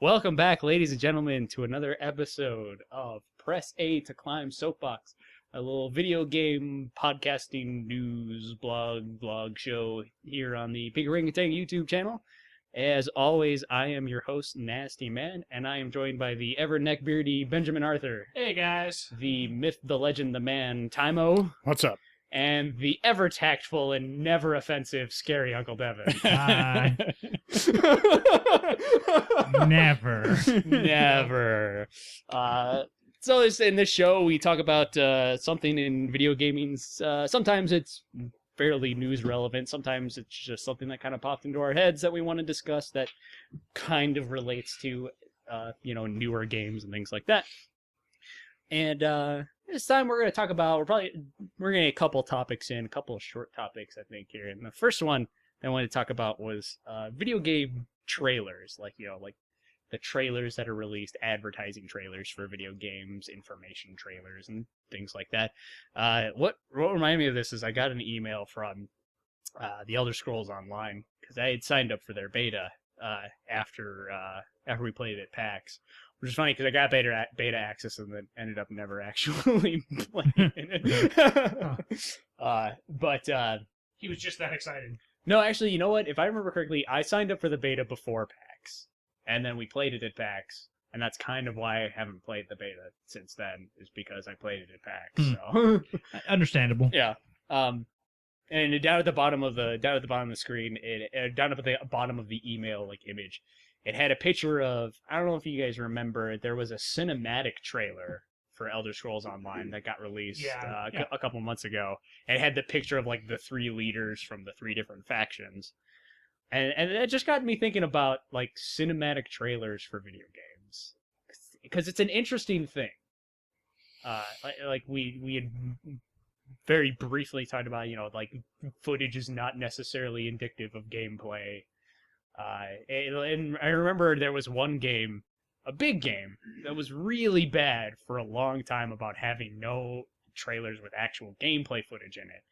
Welcome back, ladies and gentlemen, to another episode of Press A to Climb Soapbox, a little video game podcasting news vlog show here on the Big Orangutan YouTube channel. As always, I am your host, Nasty Man, and I am joined by the ever neckbeardy Benjamin Arthur. Hey, guys. The myth, the legend, the man, Tymo. What's up? And the ever tactful and never offensive ScaryUncleDevin. Never. So in this show, we talk about something in video gaming. Sometimes it's fairly news relevant. Sometimes it's just something that kind of popped into our heads that we want to discuss that kind of relates to, newer games and things like that. And this time we're going to talk about, we're going to get a couple topics in, a couple of short topics, I think, here. And the first one I wanted to talk about was video game trailers, like the trailers that are released, advertising trailers for video games, information trailers, and things like that. What reminded me of this is I got an email from the Elder Scrolls Online, because I had signed up for their beta after we played it at PAX. Which is funny because I got beta access and then ended up never actually playing it. But He was just that excited. no, actually, you know what? If I remember correctly, I signed up for the beta before PAX, and then we played it at PAX, and that's kind of why I haven't played the beta since then. Is because I played it at PAX. So Understandable. yeah. And down at the bottom of the screen, down at the bottom of the email image. It had a picture of, I don't know if you guys remember, there was a cinematic trailer for Elder Scrolls Online that got released a couple months ago. And it had the picture of the three leaders from the three different factions. And it just got me thinking about cinematic trailers for video games. Because it's an interesting thing. We had very briefly talked about, footage is not necessarily indicative of gameplay. And I remember there was one game, a big game, that was really bad for a long time about having no trailers with actual gameplay footage in it,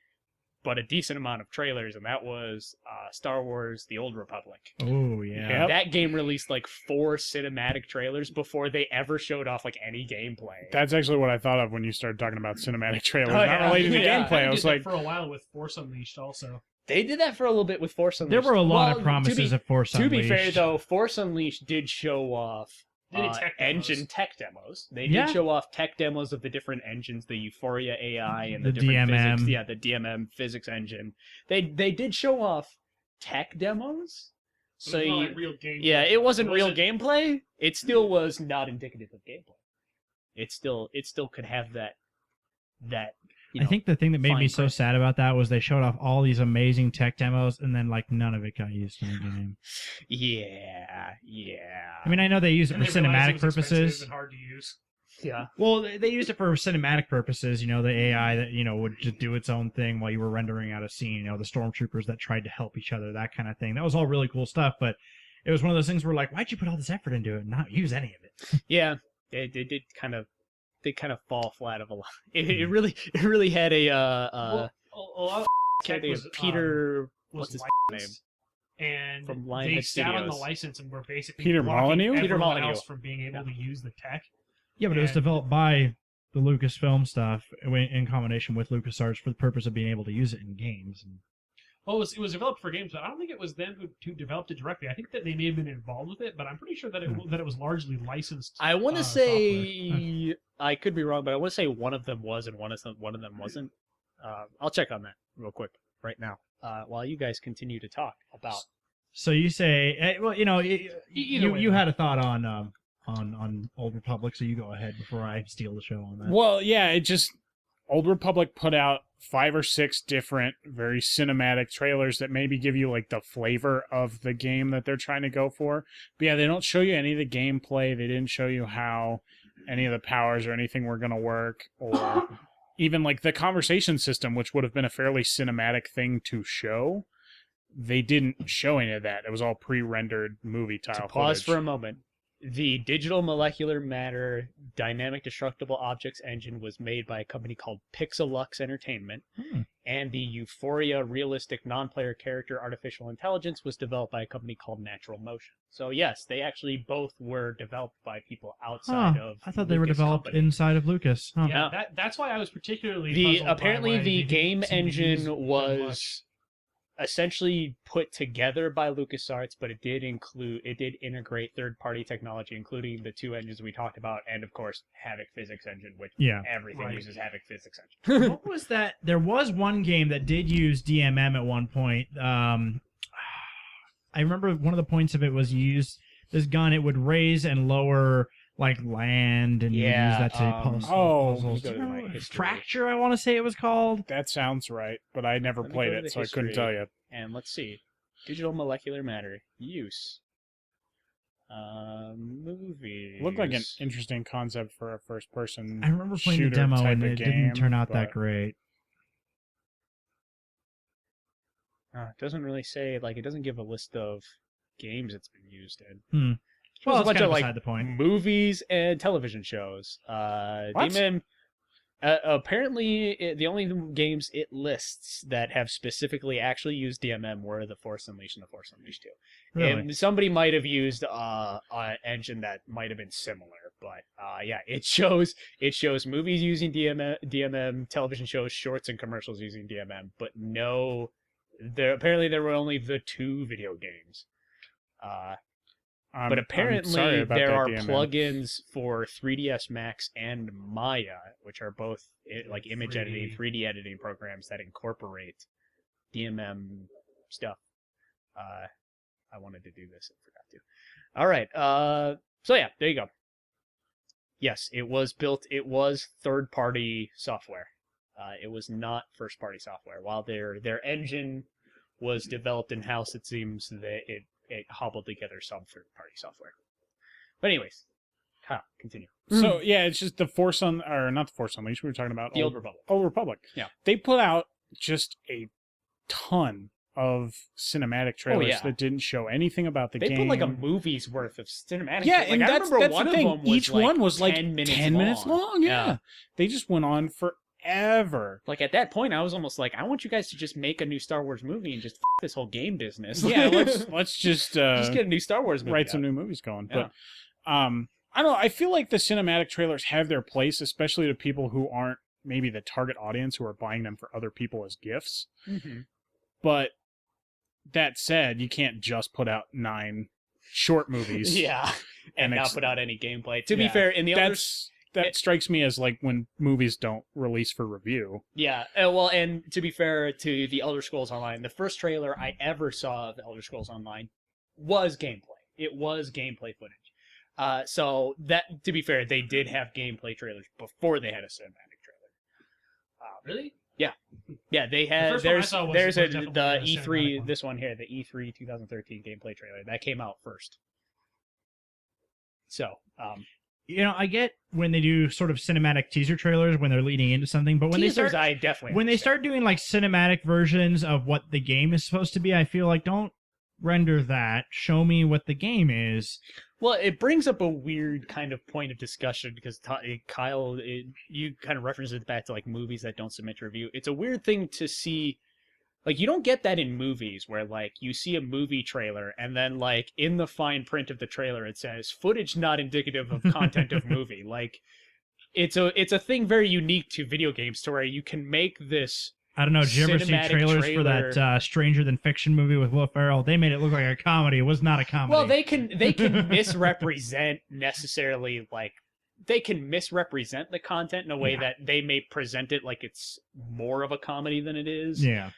but a decent amount of trailers, and that was Star Wars: The Old Republic. Oh, yeah. Yep. That game released 4 cinematic trailers before they ever showed off any gameplay. That's actually what I thought of when you started talking about cinematic trailers, Oh, not yeah. related to Yeah. gameplay. I was like, for a while with Force Unleashed also. They did that for a little bit with Force Unleashed. There were a lot of promises of Force Unleashed. To be fair, though, Force Unleashed did show off Engine tech demos. They did show off tech demos of the different engines, the Euphoria AI and the different DMM. physics. Yeah, the DMM physics engine. They did show off tech demos. So real gameplay. yeah, it wasn't real gameplay. It still was not indicative of gameplay. It still could have that. I think the thing that made fine me so print. sad about that was they showed off all these amazing tech demos, and then none of it got used in the game. Yeah. I mean, I know they use it And for they realized cinematic it was expensive purposes. and hard to use. Yeah. Well, they used it for cinematic purposes. The AI that would just do its own thing while you were rendering out a scene. The stormtroopers that tried to help each other, that kind of thing. That was all really cool stuff. But it was one of those things where why'd you put all this effort into it and not use any of it? Yeah. It did kind of. They kind of fall flat of a lot. It really had a A lot of tech was, Peter. was What's his licensed, and From they Lionhead sat on the Studios. license and were basically Peter blocking Molyneux? Peter everyone Molyneux. else from being able to use the tech. Yeah, but it was And- developed by the Lucasfilm stuff in combination with LucasArts for the purpose of being able to use it in games. Well, it was developed for games, but I don't think it was them who developed it directly. I think that they may have been involved with it, but I'm pretty sure that it was largely licensed. I want to software. say I could be wrong, but I want to say one of them was and one of them wasn't. I'll check on that real quick right now while you guys continue to talk about. So you say, well, Either way, you had a thought on Old Republic, so you go ahead before I steal the show on that. well, yeah, Old Republic put out 5 or 6 different, very cinematic trailers that maybe give you the flavor of the game that they're trying to go for. But yeah, they don't show you any of the gameplay. They didn't show you how any of the powers or anything were going to work, or even the conversation system, which would have been a fairly cinematic thing to show. They didn't show any of that. It was all pre-rendered movie-style To pause footage. for a moment. The digital molecular matter dynamic destructible objects engine was made by a company called Pixelux Entertainment, and the Euphoria realistic non-player character artificial intelligence was developed by a company called Natural Motion. So yes, they actually both were developed by people outside of. I thought they were Lucas developed company. inside of Lucas. Huh. Yeah, that's why I was particularly puzzled Apparently by why the they game didn't seem to use engine it was much. essentially put together by LucasArts, but it did integrate third-party technology, including the two engines we talked about, and of course Havoc Physics Engine, which everything Right. uses Havoc Physics Engine. What was that? There was one game that did use DMM at one point. I remember one of the points of it was you use this gun. It would raise and lower like land, and you use that to puzzle. Let me go to my history. Fracture, I want to say it was called. That sounds right, but I never Let me played go to it, the so I couldn't history. tell you. And let's see, digital molecular matter use. Movies. Looked like an interesting concept for a first-person. I remember playing the shooter demo, type and of it game, didn't turn out that but- great. It doesn't really say, like, it doesn't give a list of games it's been used in. Well, There's it's a bunch kind of of like beside the point. movies and television shows. What? DMM, apparently, the only games it lists that have specifically actually used DMM were The Force Unleashed and The Force Unleashed 2. Really? And somebody might have used an engine that might have been similar, but yeah, it shows movies using DMM, television shows, shorts, and commercials using DMM, but no, apparently there were only the two video games. But apparently sorry about there that, are DMM. plugins for 3ds Max and Maya, which are both like image 3D. editing, 3D editing programs that incorporate DMM stuff. I wanted to do this and forgot to. All right. So yeah, there you go. Yes, it was third-party software. It was not first-party software. While their engine was developed in-house, it seems that it hobbled together some third-party software. But anyways, Kyle, continue. So yeah, it's just not the Force Unleashed. We were talking about The Old Republic. Old Republic. Yeah. They put out just a ton of cinematic trailers yeah. that didn't show anything about the They game. put like a movie's worth of cinematic. Yeah, like, and I that's remember the one thing. of them was Each one was like 10 minutes 10 minutes long. Yeah. Yeah. They just went on forever. Like at that point, I was almost like, I want you guys to just make a new Star Wars movie and just this whole game business. Yeah, let's just just get a new Star Wars movie. write some out. new movies going. Yeah. But I don't know. I feel like the cinematic trailers have their place, especially to people who aren't maybe the target audience who are buying them for other people as gifts. Mhm. But that said, you can't just put out 9 short movies. Yeah, and And not ex- put out any gameplay. To be Yeah. fair, in the That strikes me as like when movies don't release for review. Yeah, well, and to be fair to the Elder Scrolls Online, the first trailer I ever saw of the Elder Scrolls Online was gameplay. It was gameplay footage. So that, to be fair, they did have gameplay trailers before they had a cinematic trailer. Really? Yeah, they had. first one I There's saw was the definitely the E3. cinematic one. This one here, the E3 2013 gameplay trailer that came out first. So, You know, I get when they do sort of cinematic teaser trailers when they're leading into something, but when teasers, they start I definitely when they understand. start doing like cinematic versions of what the game is supposed to be, I feel like don't render that. Show me what the game is. Well, it brings up a weird kind of point of discussion because Kyle, you kind of referenced it back to like movies that don't submit to review. It's a weird thing to see. Like, you don't get that in movies where, like, you see a movie trailer and then, like, in the fine print of the trailer it says, footage not indicative of content of movie. Like, it's a thing very unique to video games to where you can make this... I don't know. Did you ever see Cinematic trailers for trailer. that Stranger Than Fiction movie with Will Ferrell? They made it look like a comedy. It was not a comedy. Well, they can misrepresent necessarily, like... They can misrepresent the content in a way that they may present it like it's more of a comedy than it is. Yeah.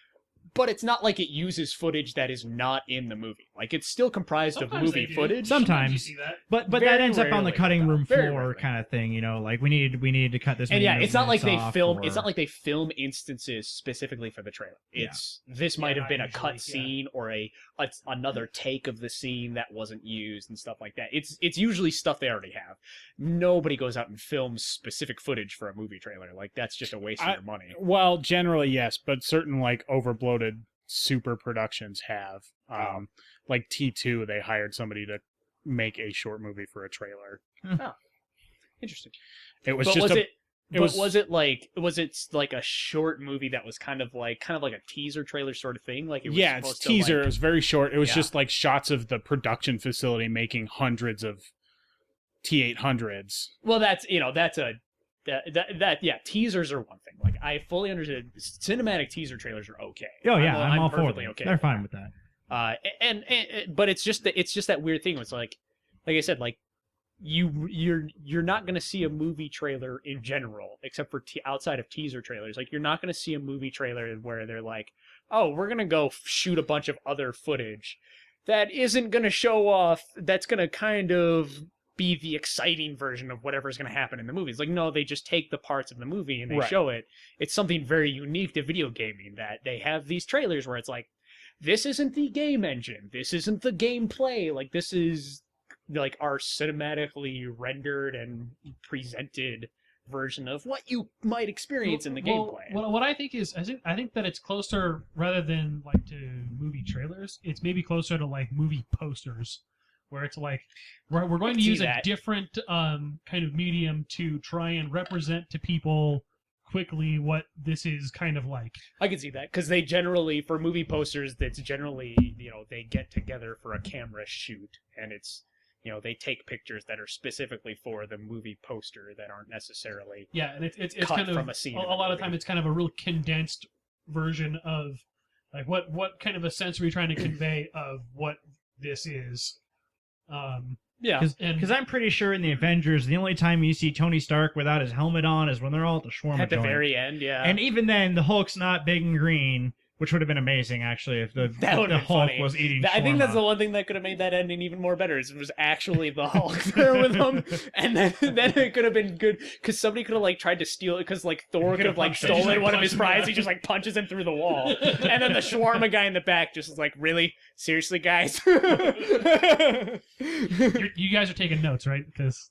But it's not like it uses footage that is not in the movie. Like, it's still comprised Sometimes of movie they do. footage. Sometimes. you see that. But Very that ends up on the rarely, cutting room very floor rarely. kind of thing, you know, like we need to cut this. And many yeah, it's not like they minutes off, film. or- It's not like they film instances specifically for the trailer. It's this might have not been a usually, cut yeah. scene or another take of the scene that wasn't used and stuff like that. It's usually stuff they already have. Nobody goes out and films specific footage for a movie trailer. Like, that's just a waste of your money. Well, generally yes, but certain like overbloated super productions have. Like T2, they hired somebody to make a short movie for a trailer. Interesting. It was But just was it like a short movie that was kind of like a teaser trailer sort of thing? Like it was it's supposed teaser. To It was very short. It was Yeah. just like shots of the production facility making hundreds of T800s. Well, that's teasers are one thing. Like I fully understand cinematic teaser trailers are okay. Oh yeah, I'm all for perfectly them. okay. They're fine with that. But it's just that weird thing. It's like I said, like you're not gonna see a movie trailer in general, except for outside of teaser trailers. Like you're not gonna see a movie trailer where they're like, oh, we're gonna go shoot a bunch of other footage that isn't gonna show off. That's gonna kind of be the exciting version of whatever's going to happen in the movie. It's like, no, they just take the parts of the movie and they show it. It's something very unique to video gaming that they have these trailers where it's like, this isn't the game engine. This isn't the gameplay. Like, this is like our cinematically rendered and presented version of what you might experience in the gameplay. Well, what I think is, I think that it's closer, rather than like to movie trailers, it's maybe closer to like movie posters, where it's like we're going to use a different kind of medium to try and represent to people quickly what this is kind of like. I can see that because they generally, for movie posters, that's generally, they get together for a camera shoot, and it's, they take pictures that are specifically for the movie poster that aren't necessarily and it's cut kind of from a scene. A lot of time it's kind of a real condensed version of like what kind of a sense are we trying to convey of what this is. Because I'm pretty sure in the Avengers, the only time you see Tony Stark without his helmet on is when they're all at the shawarma at the joint. very end, yeah. And even then, the Hulk's not big and green, which would have been amazing, actually, if the Hulk funny. was eating shawarma. I think that's the one thing that could have made that ending even more better. Is it was actually the Hulk there with him, and then it could have been good because somebody could have like tried to steal it because like Thor could have like stolen one of his prizes. He just like punches him through the wall, and then the shawarma guy in the back just is like, "Really, seriously, guys." You guys are taking notes, right? Because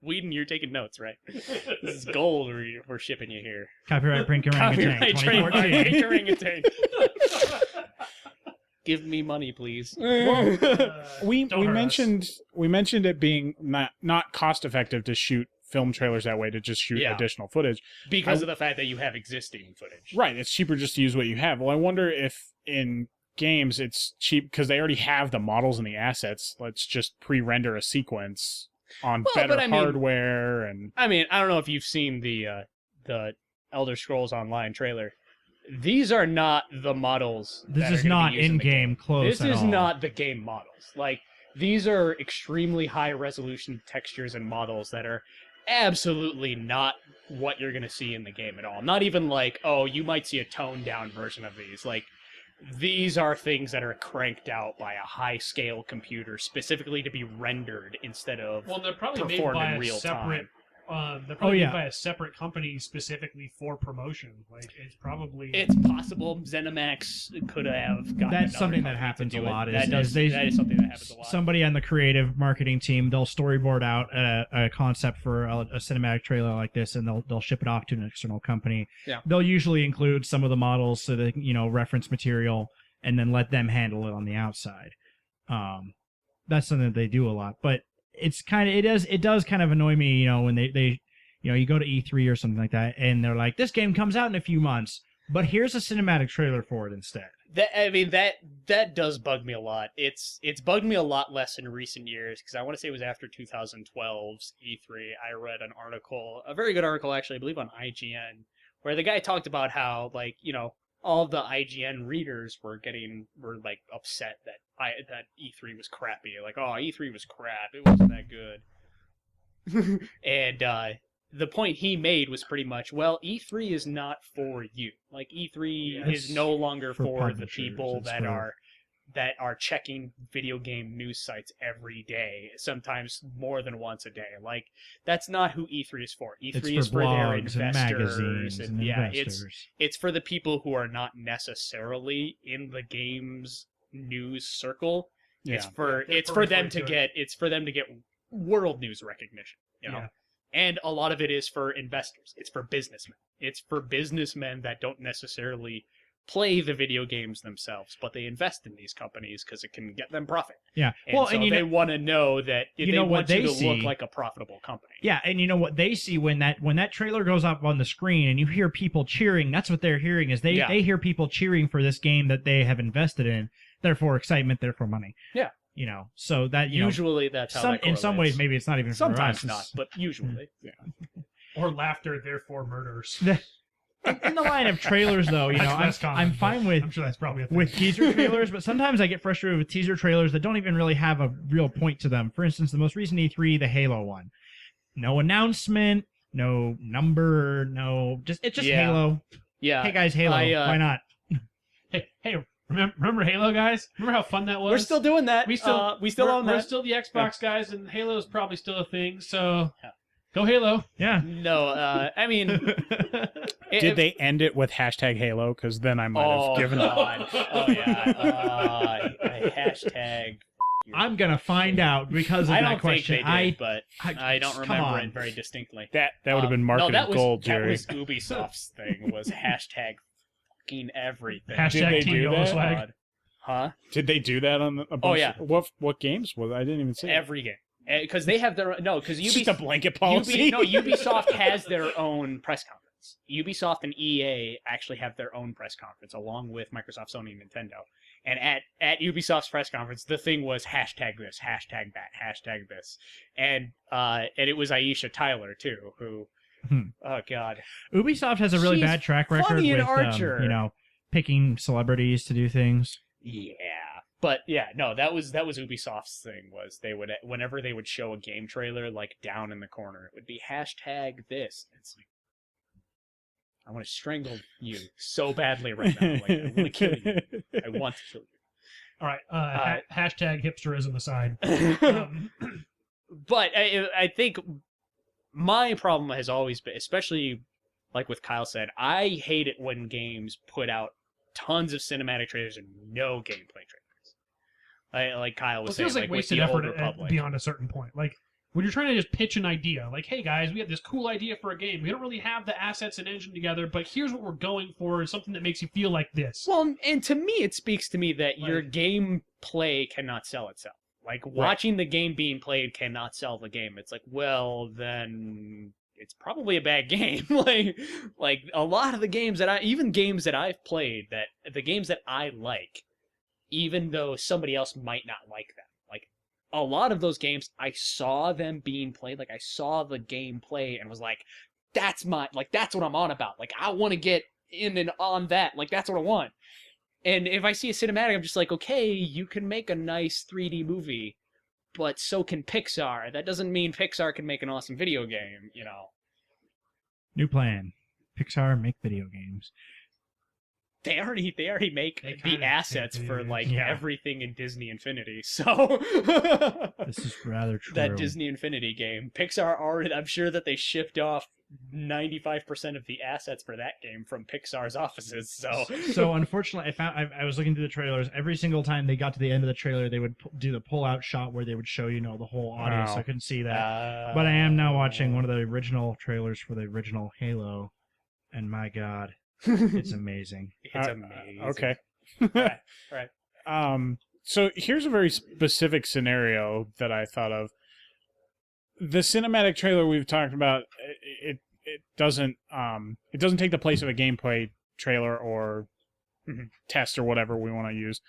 Whedon, you're taking notes, right? This is gold we're shipping you here. Copyright Prank Orangutan Copyright trademark 2014. Orangutan. Give me money, please. We Don't hurt mentioned it being not cost effective to shoot film trailers that way, to just shoot additional footage Because of the fact that you have existing footage. Right, it's cheaper just to use what you have. Well, I wonder if in games it's cheap because they already have the models and the assets. Let's just pre-render a sequence on better hardware. And I mean, I don't know if you've seen the Elder Scrolls Online trailer. These are not the models. This is not in-game close. This is not the game models. Like, these are extremely high resolution textures and models that are absolutely not what you're going to see in the game at all. Not even like, oh, you might see a toned down version of these. Like, these are things that are cranked out by a high-scale computer specifically to be rendered instead of they're probably made performed by in real a separate. time. They're probably made by a separate company specifically for promotion. Like it's probably. It's possible ZeniMax could have gotten. That's something that happens a lot. That is something that happens a lot. Somebody on the creative marketing team, they'll storyboard out a concept for a cinematic trailer like this, and they'll ship it off to an external company. Yeah. They'll usually include some of the models so that reference material, and then let them handle it on the outside. That's something that they do a lot, but. It does kind of annoy me, when they you go to E3 or something like that, and they're like, this game comes out in a few months, but here's a cinematic trailer for it instead. That does bug me a lot. It's bugged me a lot less in recent years because I want to say it was after 2012's E3. I read an article, a very good article actually, I believe on IGN, where the guy talked about how all the IGN readers were like upset that E3 was crappy. Like, oh, E3 was crap. It wasn't that good. And the point he made was pretty much, well, E3 is not for you. Like, E3 is no longer for the people that are checking video game news sites every day, sometimes more than once a day. Like, that's not who E3 is for. E3 is for their investors and magazines and investors. It's for the people who are not necessarily in the game's news circle. Yeah. It's for them to get world news recognition, Yeah. And a lot of it is for investors. It's for businessmen. It's for businessmen that don't necessarily play the video games themselves, but they invest in these companies because it can get them profit. Yeah. And so they want to know that they want you to look like a profitable company. Yeah, and you know what they see when that trailer goes up on the screen and you hear people cheering, that's what they're hearing is they hear people cheering for this game that they have invested in, therefore excitement, therefore money. Yeah. You know, so that usually that's how that in some ways maybe it's not even sometimes for us. not, but usually. Yeah. Or laughter, therefore murders. In the line of trailers, though, you know, I'm fine with. I'm sure that's probably a thing. With teaser trailers, but sometimes I get frustrated with teaser trailers that don't even really have a real point to them. For instance, the most recent E3, the Halo one, no announcement, no number, it's just Halo. Yeah. Hey guys, Halo. Why not? Hey, remember Halo, guys? Remember how fun that was? We're still doing that. We still own that. We're still the Xbox guys, and Halo is probably still a thing. So. Yeah. Go Halo. Yeah. No, I mean... Did they end it with #Halo? Because then I might have given up. Oh, yeah. Hashtag... I'm going to find out because of that question. I don't think they did, but I don't remember it very distinctly. That would have been marketing gold, Jerry. That was Ubisoft's thing, was hashtag fucking everything. Did they do that? Swag? Huh? Did they do that on a bunch yeah. What games was I didn't even see. Every game. Because they have their because it's just a blanket policy. Ubisoft has their own press conference. Ubisoft and EA actually have their own press conference along with Microsoft, Sony, and Nintendo. And at Ubisoft's press conference, the thing was hashtag this, hashtag that, hashtag this, and it was Aisha Tyler too, who oh god, Ubisoft has a really bad track record with picking celebrities to do things. Yeah. But yeah, no, that was Ubisoft's thing. Was they would whenever they would show a game trailer, like down in the corner, it would be hashtag this. It's like I want to strangle you so badly right now. Like I want to kill you. I want to kill you. All right, hashtag hipsterism aside. But I think my problem has always been, especially like with Kyle said, I hate it when games put out tons of cinematic trailers and no gameplay trailers. Like Kyle was saying, it feels like wasted effort beyond a certain point. Like when you're trying to just pitch an idea, like, "Hey guys, we have this cool idea for a game. We don't really have the assets and engine together, but here's what we're going for: something that makes you feel like this." Well, and to me, it speaks to me that your gameplay cannot sell itself. Like watching the game being played cannot sell the game. It's like, well, then it's probably a bad game. like a lot of the games that even games that I've played, that the games that I like, even though somebody else might not like them. Like, a lot of those games, I saw them being played. Like, I saw the game play and was like, that's what I'm on about. Like, I want to get in and on that. Like, that's what I want. And if I see a cinematic, I'm just like, okay, you can make a nice 3D movie, but so can Pixar. That doesn't mean Pixar can make an awesome video game, you know. New plan. Pixar make video games. They already make the assets for everything in Disney Infinity. So this is rather true. That Disney Infinity game, Pixar already. I'm sure that they shipped off 95% of the assets for that game from Pixar's offices. So unfortunately, I was looking through the trailers. Every single time they got to the end of the trailer, they would do the pull-out shot where they would show the whole audience. Wow. So I couldn't see that. But I am now watching one of the original trailers for the original Halo, and my God. It's amazing. It's amazing. Okay. Right. So here's a very specific scenario that I thought of. The cinematic trailer we've talked about, it doesn't take the place of a gameplay trailer or test or whatever we want to use.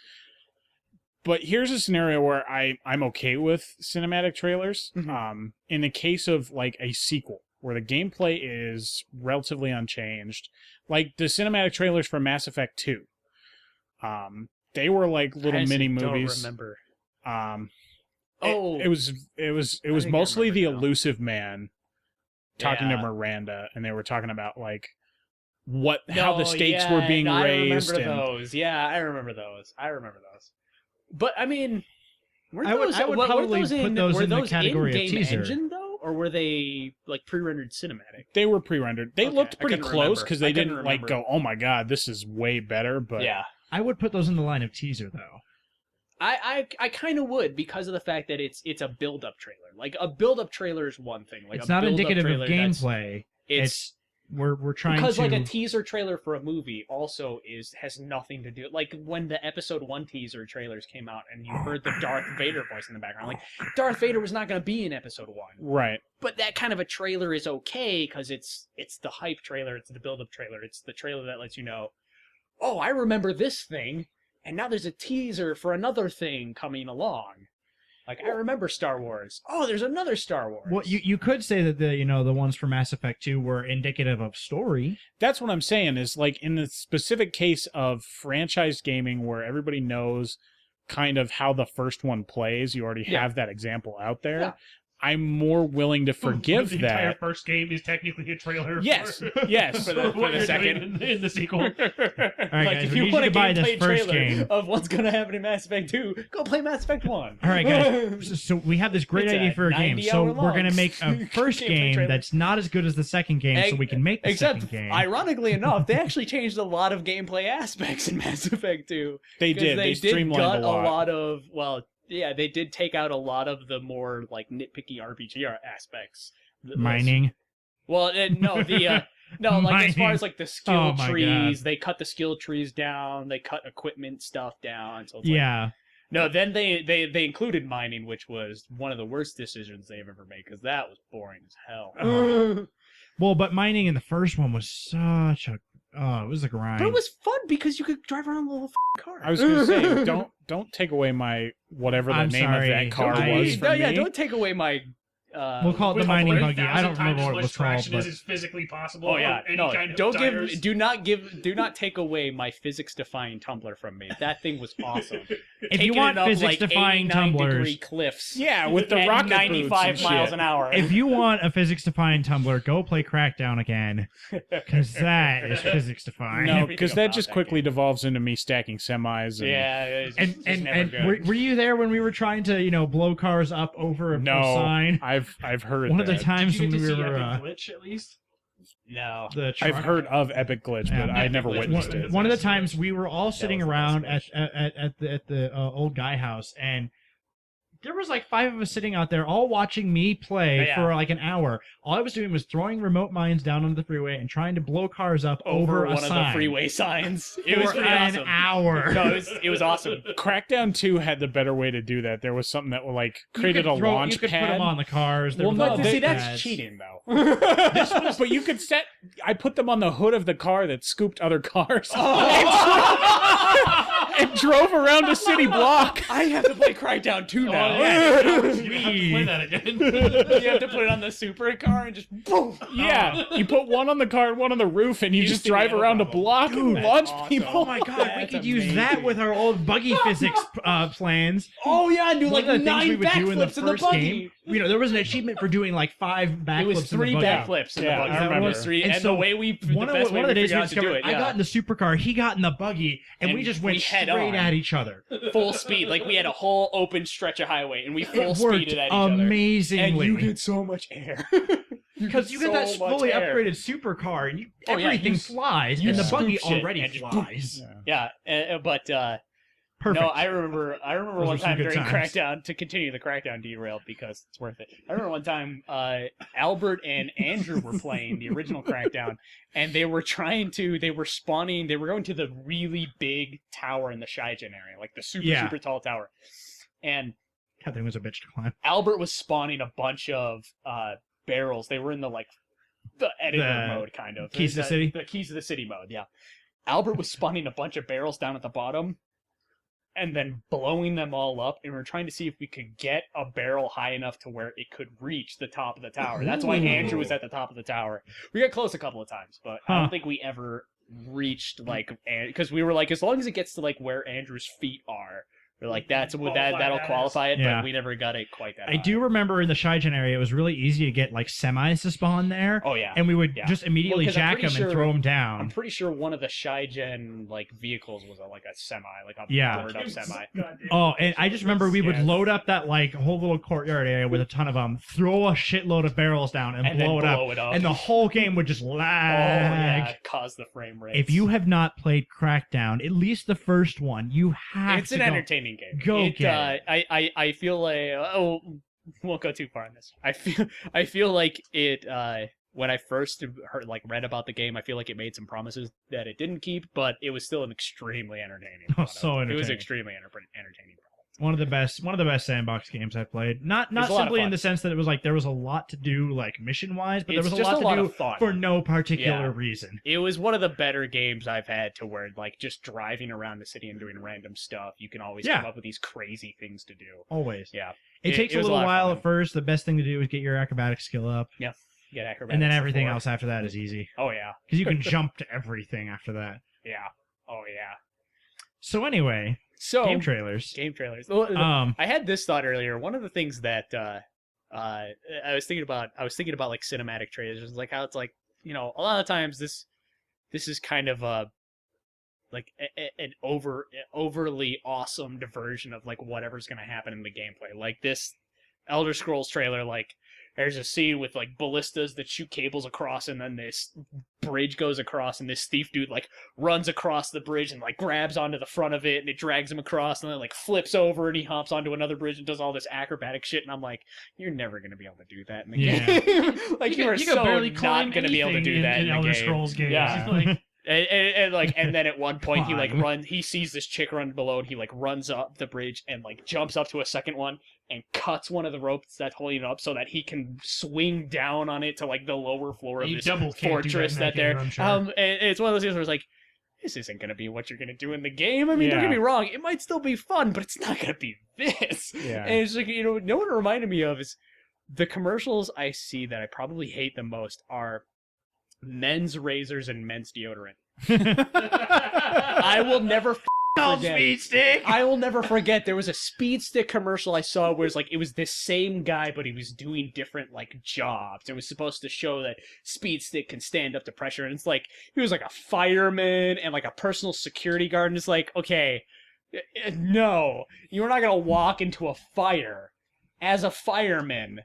But here's a scenario where I'm okay with cinematic trailers. In the case of like a sequel, where the gameplay is relatively unchanged. Like the cinematic trailers for Mass Effect 2. They were like little mini movies. Don't remember. It was mostly the Elusive Man talking to Miranda, and they were talking about like how the stakes were being raised. I remember those. Yeah, I remember those. But I mean, I would probably put those in the category of teaser. Engine, though? Or were they like pre-rendered cinematic? They were pre-rendered. They looked pretty close because they didn't like go, "Oh my god, this is way better." But yeah, I would put those in the line of teaser though. I kind of would, because of the fact that it's a build-up trailer. Like a build-up trailer is one thing. Like it's not indicative of gameplay. It's we're trying because to like a teaser trailer for a movie also has nothing to do, like when the episode 1 teaser trailers came out and you heard the Darth Vader voice in the background, like Darth Vader was not going to be in episode 1, Right. but that kind of a trailer is okay because it's the hype trailer, it's the build-up trailer, it's the trailer that lets you know, oh, I remember this thing, and now there's a teaser for another thing coming along. Like, I remember Star Wars. Oh, there's another Star Wars. Well, you could say that the ones for Mass Effect 2 were indicative of story. That's what I'm saying is, like, in the specific case of franchise gaming where everybody knows kind of how the first one plays, you already have that example out there. Yeah. I'm more willing to forgive the that. entire first game is technically a trailer. Yes, yes. For the what you're second. doing in the sequel. All right, Like, guys, if we you need want you a to buy this gameplay first trailer game. of what's going to happen in Mass Effect 2, go play Mass Effect 1. All right, guys. So we have this great It's idea a for a game. So 90-hour we're going to long make a first gameplay game trailer. that's not as good as the second game, so we can make the Except, second game. ironically enough, they actually changed a lot of gameplay aspects in Mass Effect 2. They 'Cause did. They streamlined cut a lot. a lot of, well, yeah, they did take out a lot of the more, like, nitpicky RPG aspects. Mining. Well, no, the no, like as far Mining. as like the Oh skill my trees, they cut the skill trees down. They cut equipment stuff down. So it's like, Yeah. no, then they included mining, which was one of the worst decisions they've ever made because that was boring as hell. Well, but mining in the first one was such a... Oh, it was a grind. But it was fun because you could drive around a little car. I was going to say, don't take away my whatever the I'm name sorry. of that car I- was from yeah, me. don't take away my. We'll call it the With mining 100,000 buggy. I don't remember times what it as was much called. traction as But... is physically possible. Oh yeah, on any no, kind of don't tires. do not take away my physics-defying tumbler from me. That thing was awesome. If you Taking want it up, physics-defying like 89 tumblers... degree cliffs. Yeah, with the at rocket 95 boots and miles shit. an hour. If you want a physics-defying tumbler, go play Crackdown again, because that is physics-defying. No, Everything because that about just that quickly devolves into me stacking semis. And yeah, it's just And never good. were you there when we were trying to blow cars up over a No, sign? I've heard One of the that. times Did you when get we to see were Epic Glitch at least? No. the I've truck- heard of Epic Glitch, but Yeah. I never Epic Glitch witnessed was it. one of the times we were all sitting was the around best at the old guy house, and there was like 5 of us sitting out there all watching me play Yeah. for like an hour. All I was doing was throwing remote mines down onto the freeway and trying to blow cars up over a one sign of the freeway signs. It was for pretty an awesome. hour. No, it was awesome. Crackdown 2 had the better way to do that. There was something that like created a You launch could put pad. them on the cars. There Well, was no, all See, those that's pads. cheating, though. But you could set. I put them on the hood of the car that scooped other cars and drove around a city block. I have to play Crackdown 2 now. You have to play that again. You have to put it on the supercar and just boom. Yeah, you put one on the car and one on the roof, and you You just see drive the around a other one. block and That's launch awesome. people. Oh my god, we That's could use that amazing. with our old buggy physics plans. Oh yeah, and do One like of the things 9 we would do in the backflips in the first buggy. game, there was an achievement for doing like 5 backflips It was 3 in the buggy. backflips in Yeah, the buggy. I remember. It was 3, And and so the way we One the of best way the we days figured we out to do discovered, it. I Yeah. got in the supercar, he got in the buggy, and we And just we went head straight on. at each other. full speed. Like we had a whole open stretch of highway, and we full It worked speeded at each other. amazingly. And you get so much air. Because you get that fully upgraded supercar, and Oh, yeah, everything you flies, you and the buggy scoop shit already and just flies. Yeah. Yeah, but Perfect. no, I remember Those one were some time good during times. Crackdown, to continue the Crackdown derail because it's worth it. I remember one time Albert and Andrew were playing the original Crackdown, and they were spawning, they were going to the really big tower in the Shigen area, like the super tall tower. And That thing was a bitch to climb. Albert was spawning a bunch of barrels. They were in the editor The mode, kind of. Keys to the City? The Keys to the City mode, yeah. Albert was spawning a bunch of barrels down at the bottom and then blowing them all up, and we were trying to see if we could get a barrel high enough to where it could reach the top of the tower. That's why Andrew was at the top of the tower. We got close a couple of times, but I don't think we ever reached, because we were like, as long as it gets to, where Andrew's feet are, we're like, that'll qualify it, Yeah. but we never got it quite that I high. do remember in the Shigen area, it was really easy to get semis to spawn there, Oh, yeah. and we would Yeah. just immediately 'cause I'm jack pretty them sure- and throw them I'm down. pretty sure one of the Shigen vehicles was a semi, a Yeah. powered up semi. Oh, and I just remember we would Yes. load up that whole little courtyard area with a ton of them, throw a shitload of barrels down, and And blow then it blow up, it up. and the whole game would just Oh lag. yeah, cause the frame rate. If you have not played Crackdown, at least the first one, you have it's to an go. entertaining game. Go get it. I feel like won't go too far on this. I feel like it when I first read about the game, I feel like it made some promises that it didn't keep, but it was still an extremely entertaining. Oh, so entertaining! It was extremely entertaining. One of the best sandbox games I've played. Not simply in the sense that it was like there was a lot to do like mission wise, but there was a lot to do for no particular reason. It was one of the better games I've had to where like just driving around the city and doing random stuff, you can always come up with these crazy things to do. Always. Yeah. It takes a little while at first. The best thing to do is get your acrobatic skill up. Yeah. Get acrobatics. And then everything else after that is easy. Oh yeah. Because you can jump to everything after that. Yeah. Oh yeah. So anyway, game trailers. I had this thought earlier. One of the things that I was thinking about like cinematic trailers, is like how it's like, you know, a lot of times this is kind of an overly awesome diversion of like whatever's going to happen in the gameplay. Like this Elder Scrolls trailer, like there's a scene with like ballistas that shoot cables across, and then this bridge goes across, and this thief dude like runs across the bridge and like grabs onto the front of it, and it drags him across, and then like flips over, and he hops onto another bridge and does all this acrobatic shit. And I'm like, you're never gonna be able to do that in the game. Like you are so barely not gonna be able to do that in the Elder Scrolls games. Yeah. Like, and then at one point he sees this chick run below, and he like runs up the bridge and like jumps up to a second one and cuts one of the ropes that's holding it up so that he can swing down on it to like the lower floor of this fortress that they're and it's one of those things where it's like, this isn't going to be what you're going to do in the game. I mean, don't get me wrong, it might still be fun, but it's not going to be this. Yeah. And it's like, you know what it reminded me of is the commercials I see that I probably hate the most are men's razors and men's deodorant. I will never forget. Speed stick. I will never forget. There was a speed stick commercial I saw where it was this same guy, but he was doing different like jobs. It was supposed to show that speed stick can stand up to pressure, and it's like he was like a fireman and like a personal security guard, and it's like, okay, no, you're not gonna walk into a fire as a fireman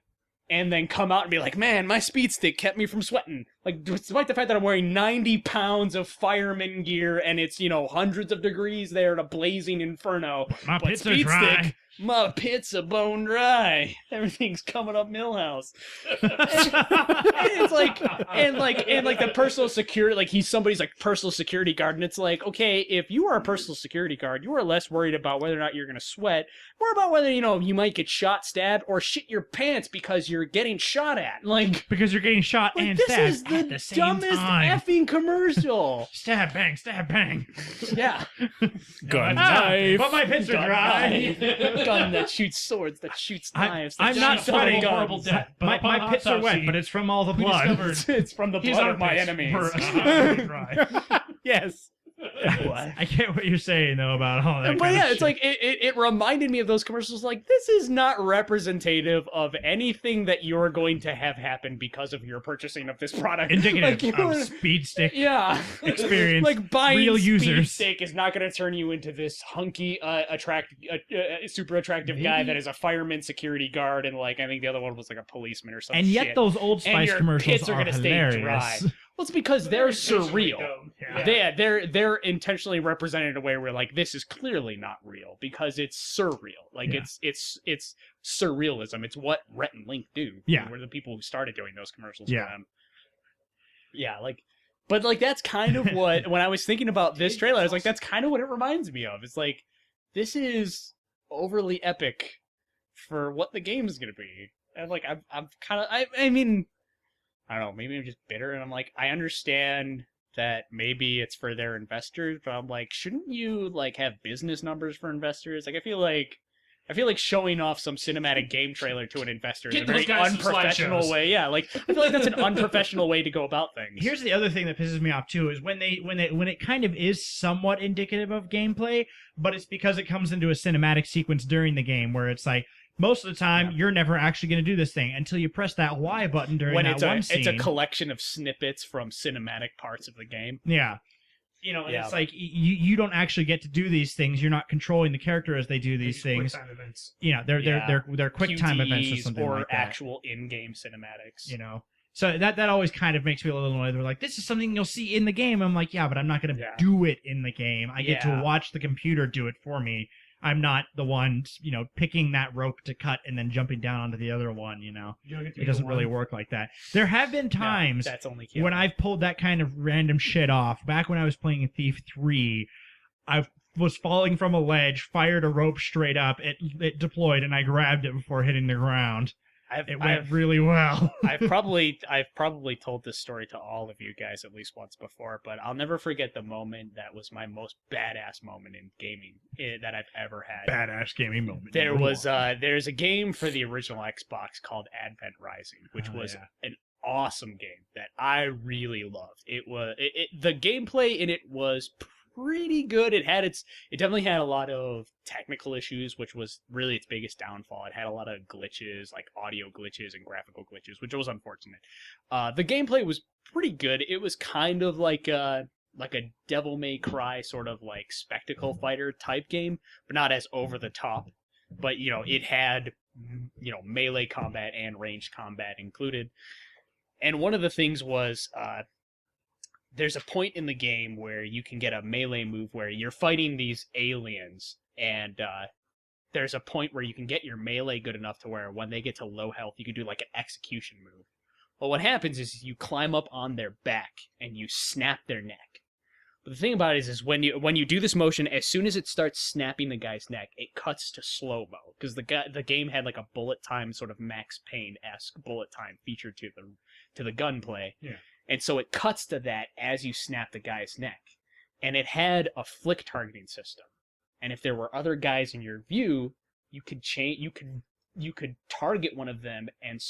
and then come out and be like, man, my speed stick kept me from sweating. Like, despite the fact that I'm wearing 90 pounds of fireman gear and it's, you know, hundreds of degrees there in a blazing inferno. My pizza's dry. My pizza bone dry. Everything's coming up Millhouse. It's like, and the personal security, like he's somebody's like personal security guard, and it's like, okay, if you are a personal security guard, you are less worried about whether or not you're going to sweat, more about whether, you know, you might get shot, stabbed, or shit your pants because you're getting shot at. Like, because you're getting shot and this stabbed is the at the same dumbest time. effing commercial. Stab, bang, stab, bang. Yeah. Gun knife. But my pits are dry. Gun that shoots swords, that shoots knives. I'm not sweating. Horrible death. My pits are wet, but it's from all the blood. It's from the blood of my enemies. Yes. I get what you're saying though about all that. But yeah, it's shit. like it reminded me of those commercials. Like, this is not representative of anything that you're going to have happen because of your purchasing of this product. Indicative of speed stick experience. Like buying real speed users. stick is not going to turn you into this hunky, super attractive guy that is a fireman security guard, and like I think the other one was like a policeman or something. And yet those Old Spice commercials are gonna hilarious. Stay dry. Well, it's because they're surreal. Yeah. They're intentionally represented in a way where like this is clearly not real because it's surreal. Like it's surrealism. It's what Rhett and Link do. Yeah, we're the people who started doing those commercials for them. Yeah, but that's kind of what when I was thinking about this trailer, I was like, that's kind of what it reminds me of. It's like this is overly epic for what the game is going to be. And like I'm kind of I mean. I don't know, maybe I'm just bitter, and I'm like, I understand that maybe it's for their investors, but I'm like, shouldn't you like have business numbers for investors? Like, I feel like showing off some cinematic game trailer to an investor is a very unprofessional way. Yeah, like I feel like that's an unprofessional way to go about things. Here's the other thing that pisses me off too is when it kind of is somewhat indicative of gameplay, but it's because it comes into a cinematic sequence during the game where it's like, most of the time, you're never actually going to do this thing until you press that Y button during that one scene. It's a collection of snippets from cinematic parts of the game. Yeah. You know, it's like you don't actually get to do these things. You're not controlling the character as they do these things. Quick time events. You know, they're quick time events or something like that. Or actual in-game cinematics. You know. So that always kind of makes me a little annoyed. They're like, this is something you'll see in the game. I'm like, yeah, but I'm not going to do it in the game. I get to watch the computer do it for me. I'm not the one, picking that rope to cut and then jumping down onto the other one, You don't get to It doesn't really work like that. There have been times that's only when I've pulled that kind of random shit off. Back when I was playing Thief 3, I was falling from a ledge, fired a rope straight up, it deployed, and I grabbed it before hitting the ground. It went really well. I've probably told this story to all of you guys at least once before, but I'll never forget the moment that was my most badass moment in gaming that I've ever had. Badass gaming moment. There's a game for the original Xbox called Advent Rising, which was an awesome game that I really loved. The gameplay in it was pretty good. It definitely had a lot of technical issues, which was really its biggest downfall. It had a lot of glitches, like audio glitches and graphical glitches, which was unfortunate. The gameplay was pretty good. It was kind of like a Devil May Cry sort of like spectacle fighter type game, but not as over the top. But it had melee combat and ranged combat included. And one of the things was there's a point in the game where you can get a melee move where you're fighting these aliens, and there's a point where you can get your melee good enough to where when they get to low health, you can do like an execution move. Well, what happens is you climb up on their back and you snap their neck. But the thing about it is when you do this motion, as soon as it starts snapping the guy's neck, it cuts to slow-mo, because the game had like a bullet time, sort of Max Payne-esque bullet time feature to the gunplay. Yeah. And so it cuts to that as you snap the guy's neck. And it had a flick targeting system. And if there were other guys in your view, you could target one of them and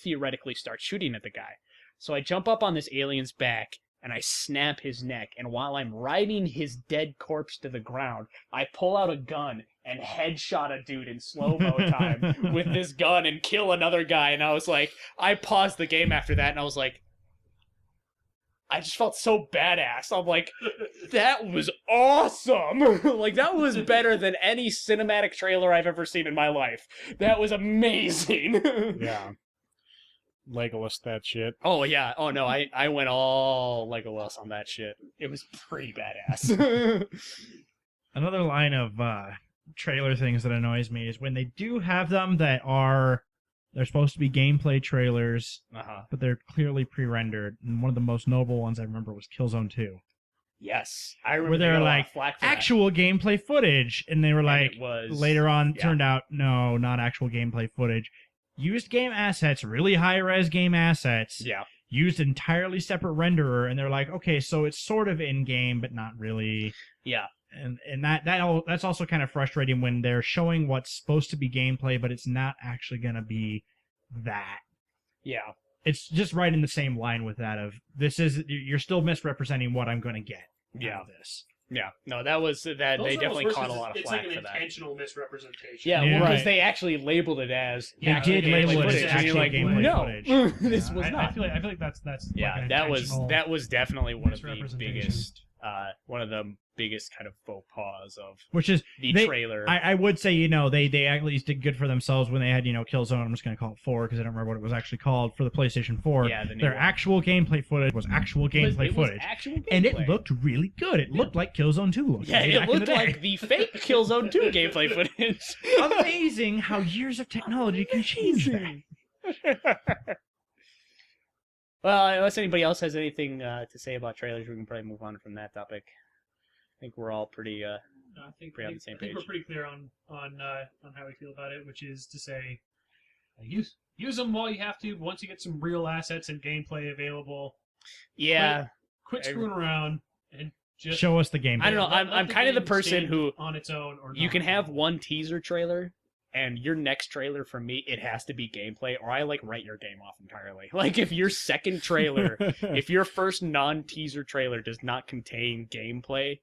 theoretically start shooting at the guy. So I jump up on this alien's back and I snap his neck, and while I'm riding his dead corpse to the ground, I pull out a gun and headshot a dude in slow-mo time with this gun and kill another guy. And I was like, I paused the game after that and I was like, I just felt so badass. I'm like, that was awesome. Like, that was better than any cinematic trailer I've ever seen in my life. That was amazing. Yeah. Legolas that shit. Oh, yeah. Oh, no, I went all Legolas on that shit. It was pretty badass. Another line of trailer things that annoys me is when they do have them that they're supposed to be gameplay trailers, but they're clearly pre-rendered. And one of the most notable ones I remember was Killzone 2. Yes. I remember where they were like, actual gameplay footage. And they were like, later on, turned out, no, not actual gameplay footage. Used game assets, really high-res game assets. Yeah. Used entirely separate renderer. And they're like, okay, so it's sort of in-game, but not really. Yeah. And that's also kind of frustrating when they're showing what's supposed to be gameplay, but it's not actually going to be that. Yeah. It's just right in the same line with that of, you're still misrepresenting what I'm going to get out of this. Yeah. No, they definitely caught a lot of flack for that. It's like an intentional misrepresentation. Yeah, well, because they actually labeled it as they did label it as actual gameplay footage. This was not. I feel like that's yeah, like that was definitely one of the biggest kind of faux pas of which is the trailer. I would say, they at least did good for themselves when they had, Killzone. I'm just going to call it 4 because I don't remember what it was actually called for the PlayStation 4. Yeah, their actual gameplay footage was actual gameplay footage. And it looked really good. It looked like Killzone 2 looked. Yeah, it looked like the fake Killzone 2 gameplay footage. Amazing how years of technology can change that. Well, unless anybody else has anything to say about trailers, we can probably move on from that topic. I think we're all pretty on the same page. We're pretty clear on how we feel about it, which is to say, use them while you have to. But once you get some real assets and gameplay available, quit screwing around and just show us the gameplay. I don't know. I'm kind of the person who on its own, or you can have one teaser trailer. And your next trailer for me, it has to be gameplay, or I write your game off entirely. Like if your second trailer, if your first non-teaser trailer does not contain gameplay,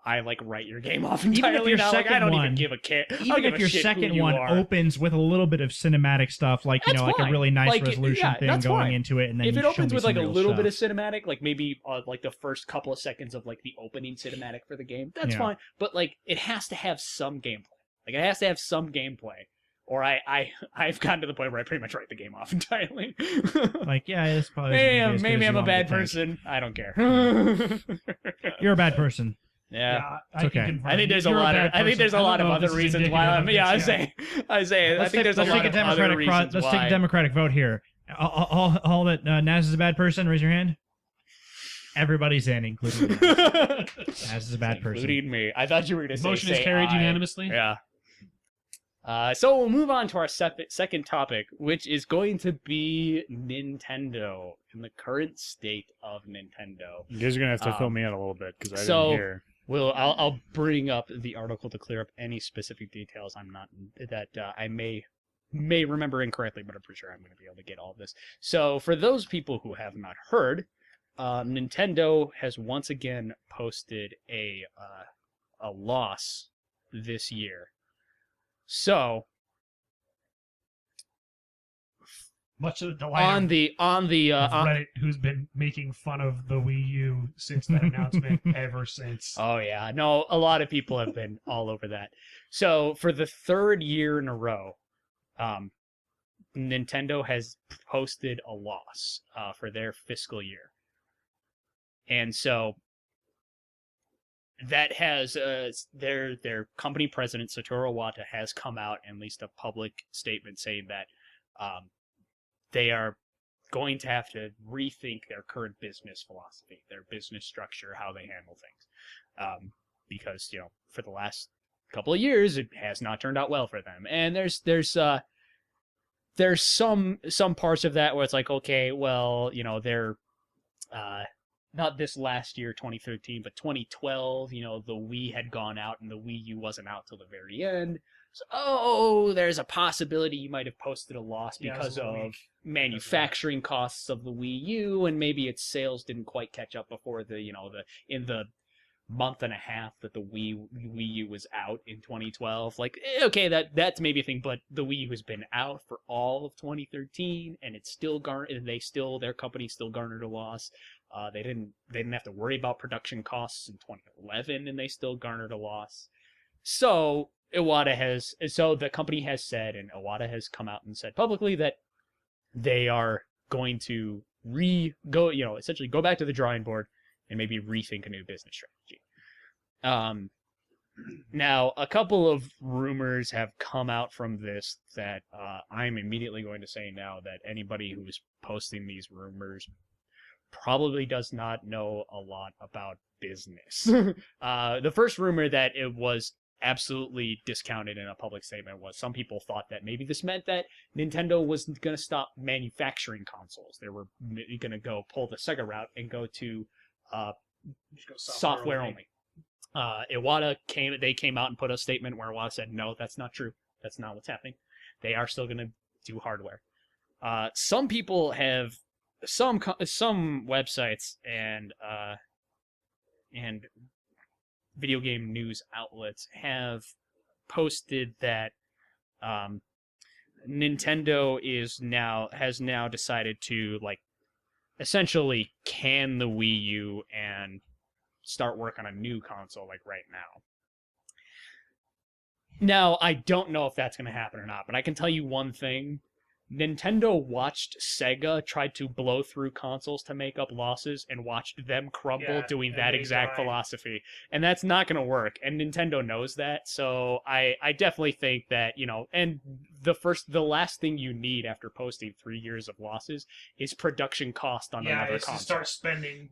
I write your game off entirely. Even if your second I don't one, even give a care. Even if your second one opens with a little bit of cinematic stuff, like a really nice resolution thing going into it, and then if it opens with a little bit of cinematic, maybe the first couple of seconds of the opening cinematic for the game, that's fine. But it has to have some gameplay. It has to have some gameplay, or I've gotten to the point where I pretty much write the game off entirely. It's probably maybe I'm a bad person. I don't care. You're a bad person. Yeah. I okay. can confirm. I think there's a You're lot of bad I think person. there's a I don't lot of know if other this is reasons why indicative I'm of this, I say I think there's a lot of other reasons Let's why. take a democratic vote here. All that Naz is a bad person. Raise your hand. Everybody's in, including Naz. Naz is a bad person. Including me. I thought you were going to say Motion is carried aye. unanimously. Yeah. So we'll move on to our second topic, which is going to be Nintendo and the current state of Nintendo. You guys are gonna have to fill me in a little bit because I so- didn't hear. I'll bring up the article to clear up any specific details I may remember incorrectly, but I'm pretty sure I'm going to be able to get all of this. So for those people who have not heard, Nintendo has once again posted a loss this year. So Much of the delight on the of Reddit, who's been making fun of the Wii U since that announcement ever since. Oh yeah, no, a lot of people have been all over that. So for the third year in a row, Nintendo has posted a loss for their fiscal year, and so that has their company president Satoru Iwata has come out and released a public statement saying that they are going to have to rethink their current business philosophy, their business structure, how they handle things, because for the last couple of years it has not turned out well for them, and there's some parts of that where it's like, okay, well, they're not this last year 2013 but 2012, the Wii had gone out and the Wii U wasn't out till the very end. So, there's a possibility you might have posted a loss because of manufacturing costs of the Wii U, and maybe its sales didn't quite catch up before in the month and a half that the Wii U was out in 2012. Like, okay, that's maybe a thing, but the Wii U has been out for all of 2013, and it's still their company still garnered a loss. They didn't have to worry about production costs in 2011, and they still garnered a loss. So the company has said, and Iwata has come out and said publicly that they are going to essentially go back to the drawing board and maybe rethink a new business strategy. Now, a couple of rumors have come out from this that I'm immediately going to say now that anybody who is posting these rumors probably does not know a lot about business. The first rumor that it was absolutely discounted in a public statement was some people thought that maybe this meant that Nintendo was going to stop manufacturing consoles. They were going to go pull the Sega route and go to software only. Iwata came out and put a statement where Iwata said, no, that's not true. That's not what's happening. They are still going to do hardware. Some people have some websites and video game news outlets have posted that Nintendo has now decided to essentially can the Wii U and start work on a new console right now. Now, I don't know if that's going to happen or not, but I can tell you one thing. Nintendo watched Sega try to blow through consoles to make up losses and watched them crumble doing that exact philosophy. And that's not going to work. And Nintendo knows that. So I definitely think that, and the last thing you need after posting 3 years of losses is production cost on another console. To start spending.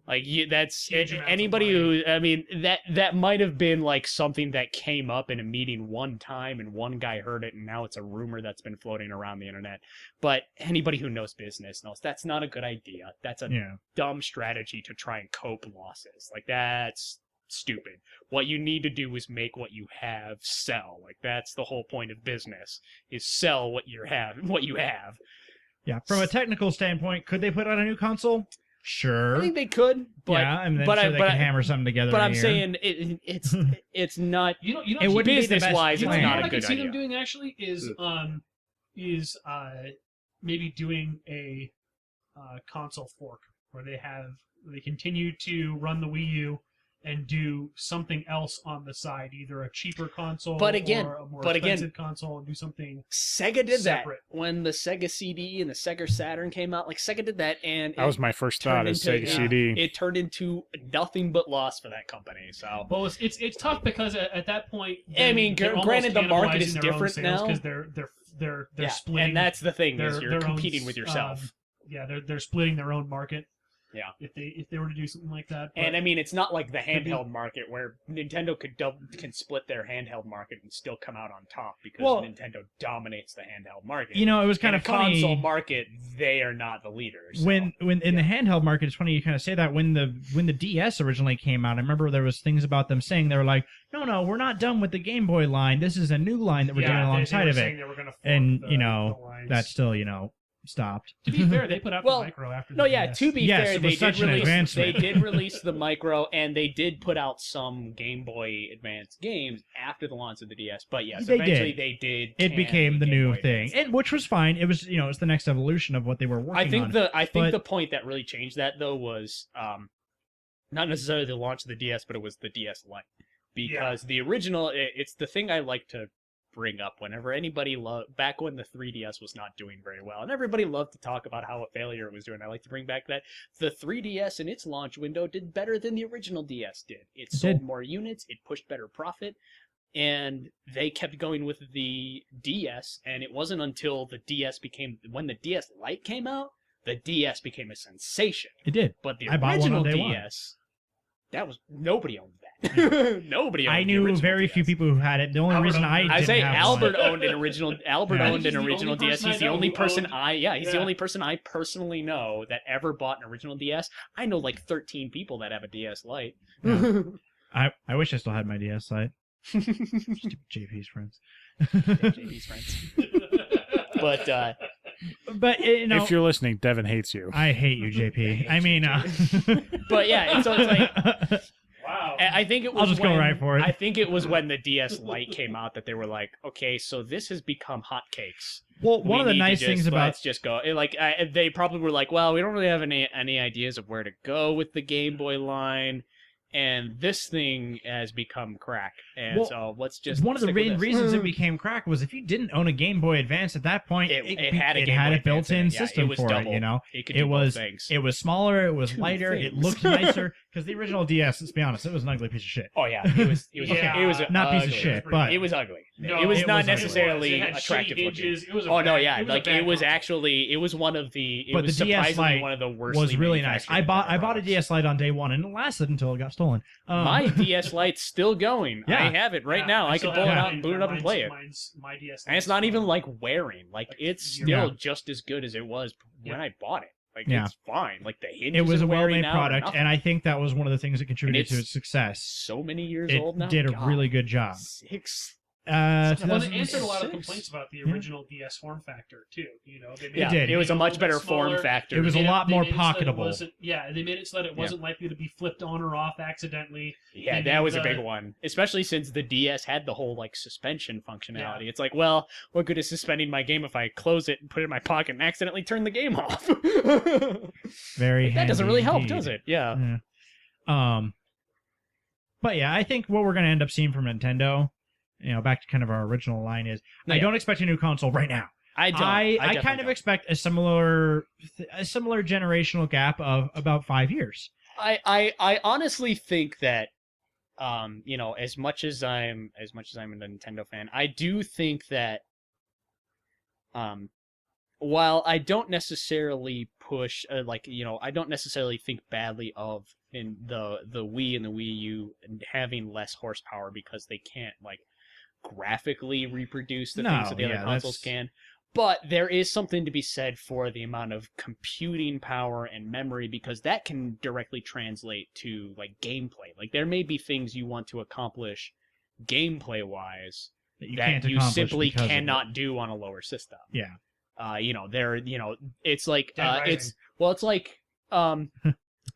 That's anybody who, that might have been something that came up in a meeting one time and one guy heard it and now it's a rumor that's been floating around the internet. But anybody who knows business knows that's not a good idea. That's a dumb strategy to try and cope losses. That's stupid. What you need to do is make what you have sell. That's the whole point of business, is sell what you have. Yeah, from a technical standpoint, could they put out a new console? Sure. I think they could, but and then they could hammer something together. But I'm saying it's not. It would business wise. It's not a good idea. What I can see them doing actually is maybe doing a console fork where they continue to run the Wii U and do something else on the side, either a cheaper console But again- or a more but again- expensive console, and do something Sega did separate. that when the Sega CD and the Sega Saturn came out. Like Sega did that, and That was my first thought, turned is into- Sega yeah. CD. it turned into nothing but loss for that company. So Well, it's tough because at that point, I mean, granted, the market is different now. because they're splitting, and that's the thing is their- you're their own, competing with yourself. they're splitting their own market. Yeah. If they were to do something like that, And I mean, it's not like the Could be. handheld market where Nintendo can split their handheld market and still come out on top because Well, Nintendo dominates the handheld market. You know, it was kind In of the console funny market, they are not the leaders. So. when in the handheld market. It's funny you kind of say that when the DS originally came out. I remember there was things about them saying they were like, no, we're not done with the Game Boy line. This is a new line that we're doing alongside they of were it. saying they were gonna fork And the lines. that's still stopped. To be fair, they put out Well, the micro after. No, the yeah. DS. To be Yes, fair, it they was such did an release. They advancement. did release the micro, and they did put out some Game Boy Advance games after the launch of the DS. But yes, They eventually did. they did. It can became the Game new Boy thing, Advance. and which was fine. It was it's the next evolution of what they were working I think on. I think but- the point that really changed that though was not necessarily the launch of the DS, but it was the DS Lite, because the original. It's the thing I like to bring up whenever anybody back when the 3DS was not doing very well, and everybody loved to talk about how a failure it was doing. I like to bring back that the 3DS in its launch window did better than the original DS did. It sold more units, it pushed better profit, and they kept going with the DS, and it wasn't until the DS when the DS Lite came out, the DS became a sensation. It did. But the I bought one original on day one. DS, that was nobody owned that. Nobody. Owned I the knew original very DS. few people who had it. The only Albert reason owned I it. didn't I say have Albert one, owned an original. Albert Yeah. owned an He's the original only DS. person He's I the know only who person owned- He's the only person I personally know that ever bought an original DS. I know like 13 people that have a DS Lite. I wish I still had my DS Lite. Stupid JP's friends. JP's friends. But But If you're listening, Devin hates you. I hate you, JP. I mean, but yeah, and so it's like. Wow. I think it was. I'll just go right for it. I think it was when the DS Lite came out that they were like, okay, so this has become hotcakes. well, one of the nice things about Let's just go. They probably were like, well, we don't really have any ideas of where to go with the Game Boy line, and this thing has become crack, and Well, so let's just. one of the stick with main this. reasons it became crack was if you didn't own a Game Boy Advance at that point, It had a Game Boy a Advance built-in in it. Yeah, system it was for double. it. You know, It could do both things. it was smaller, it was Two lighter, it things. looked nicer. Because the original DS, let's be honest, it was an ugly piece of shit. Oh yeah, it was. Yeah. It was Not ugly. piece of shit, but It was ugly. No, it was it not was ugly. necessarily It had attractive shitty looking. edges. It was a Oh no, bad- yeah, it was a like bad it was console. actually it was one of the. It But was the DS surprisingly Lite one of the worst. was really nice. I bought a DS Lite on day one, and it lasted until it got stolen. My DS Lite's still going. Yeah. I have it right now. I still can pull have it out and boot it up and Mine's- play it. My DS. And it's not even like wearing. Like it's still Yeah. just as good as it was when I bought it. Like Yeah. it's fine. Like the hinges It was are a wearing well-made out or product, nothing. and I think that was one of the things that contributed to it's its success. so many years It old now. did a God. really good job. 6. Well, it 2006? answered a lot of complaints about the original DS form factor too. You know, they made Yeah, did. it was a made much little better bit smaller. form factor. It was a lot They more made it so that it pocketable. wasn't- Yeah, they made it so that it wasn't likely to be flipped on or off accidentally. Yeah, They that made was a the- big one. Especially since the DS had the whole like suspension functionality. It's like, well, what good is suspending my game if I close it and put it in my pocket and accidentally turn the game off? Very that doesn't handy really help, indeed. does it? Yeah. Yeah. But yeah, I think what we're going to end up seeing from Nintendo, back to kind of our original line is, I Yeah. don't expect a new console right now. I don't. I definitely kind of don't. expect a similar generational gap of about 5 years. I honestly think that as much as I'm a Nintendo fan, I do think that while I don't necessarily push I don't necessarily think badly of in the Wii and the Wii U having less horsepower because they can't like graphically reproduce the things that the other consoles can. But there is something to be said for the amount of computing power and memory because that can directly translate to like gameplay. Like there may be things you want to accomplish gameplay wise That you that can't you accomplish simply because of it. cannot do on a lower system. Yeah. It's like Dead it's Rising. like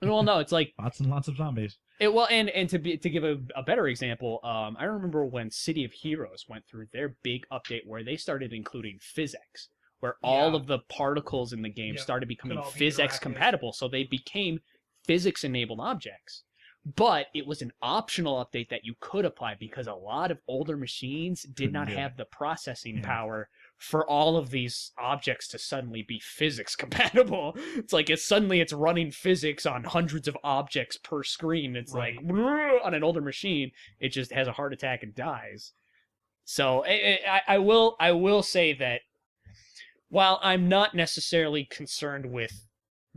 well no, it's like Lots and lots of zombies. and to give a better example, I remember when City of Heroes went through their big update where they started including physics, where all Yeah. of the particles in the game Yep. started becoming Could all be physics interactive. compatible, so they became physics enabled objects. But it was an optional update that you could apply because a lot of older machines did not have the processing power for all of these objects to suddenly be physics compatible. It's like suddenly it's running physics on hundreds of objects per screen. It's like on an older machine, it just has a heart attack and dies. So I will say that while I'm not necessarily concerned with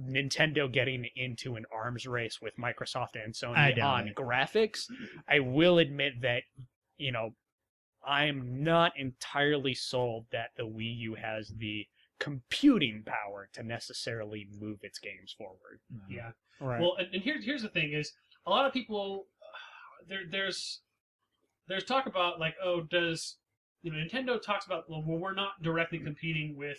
Nintendo getting into an arms race with Microsoft and Sony on graphics, I will admit that, I'm not entirely sold that the Wii U has the computing power to necessarily move its games forward. Yeah. Right. Well, and here's the thing is, a lot of people, there's talk about like, does Nintendo talks about, well, we're not directly competing with,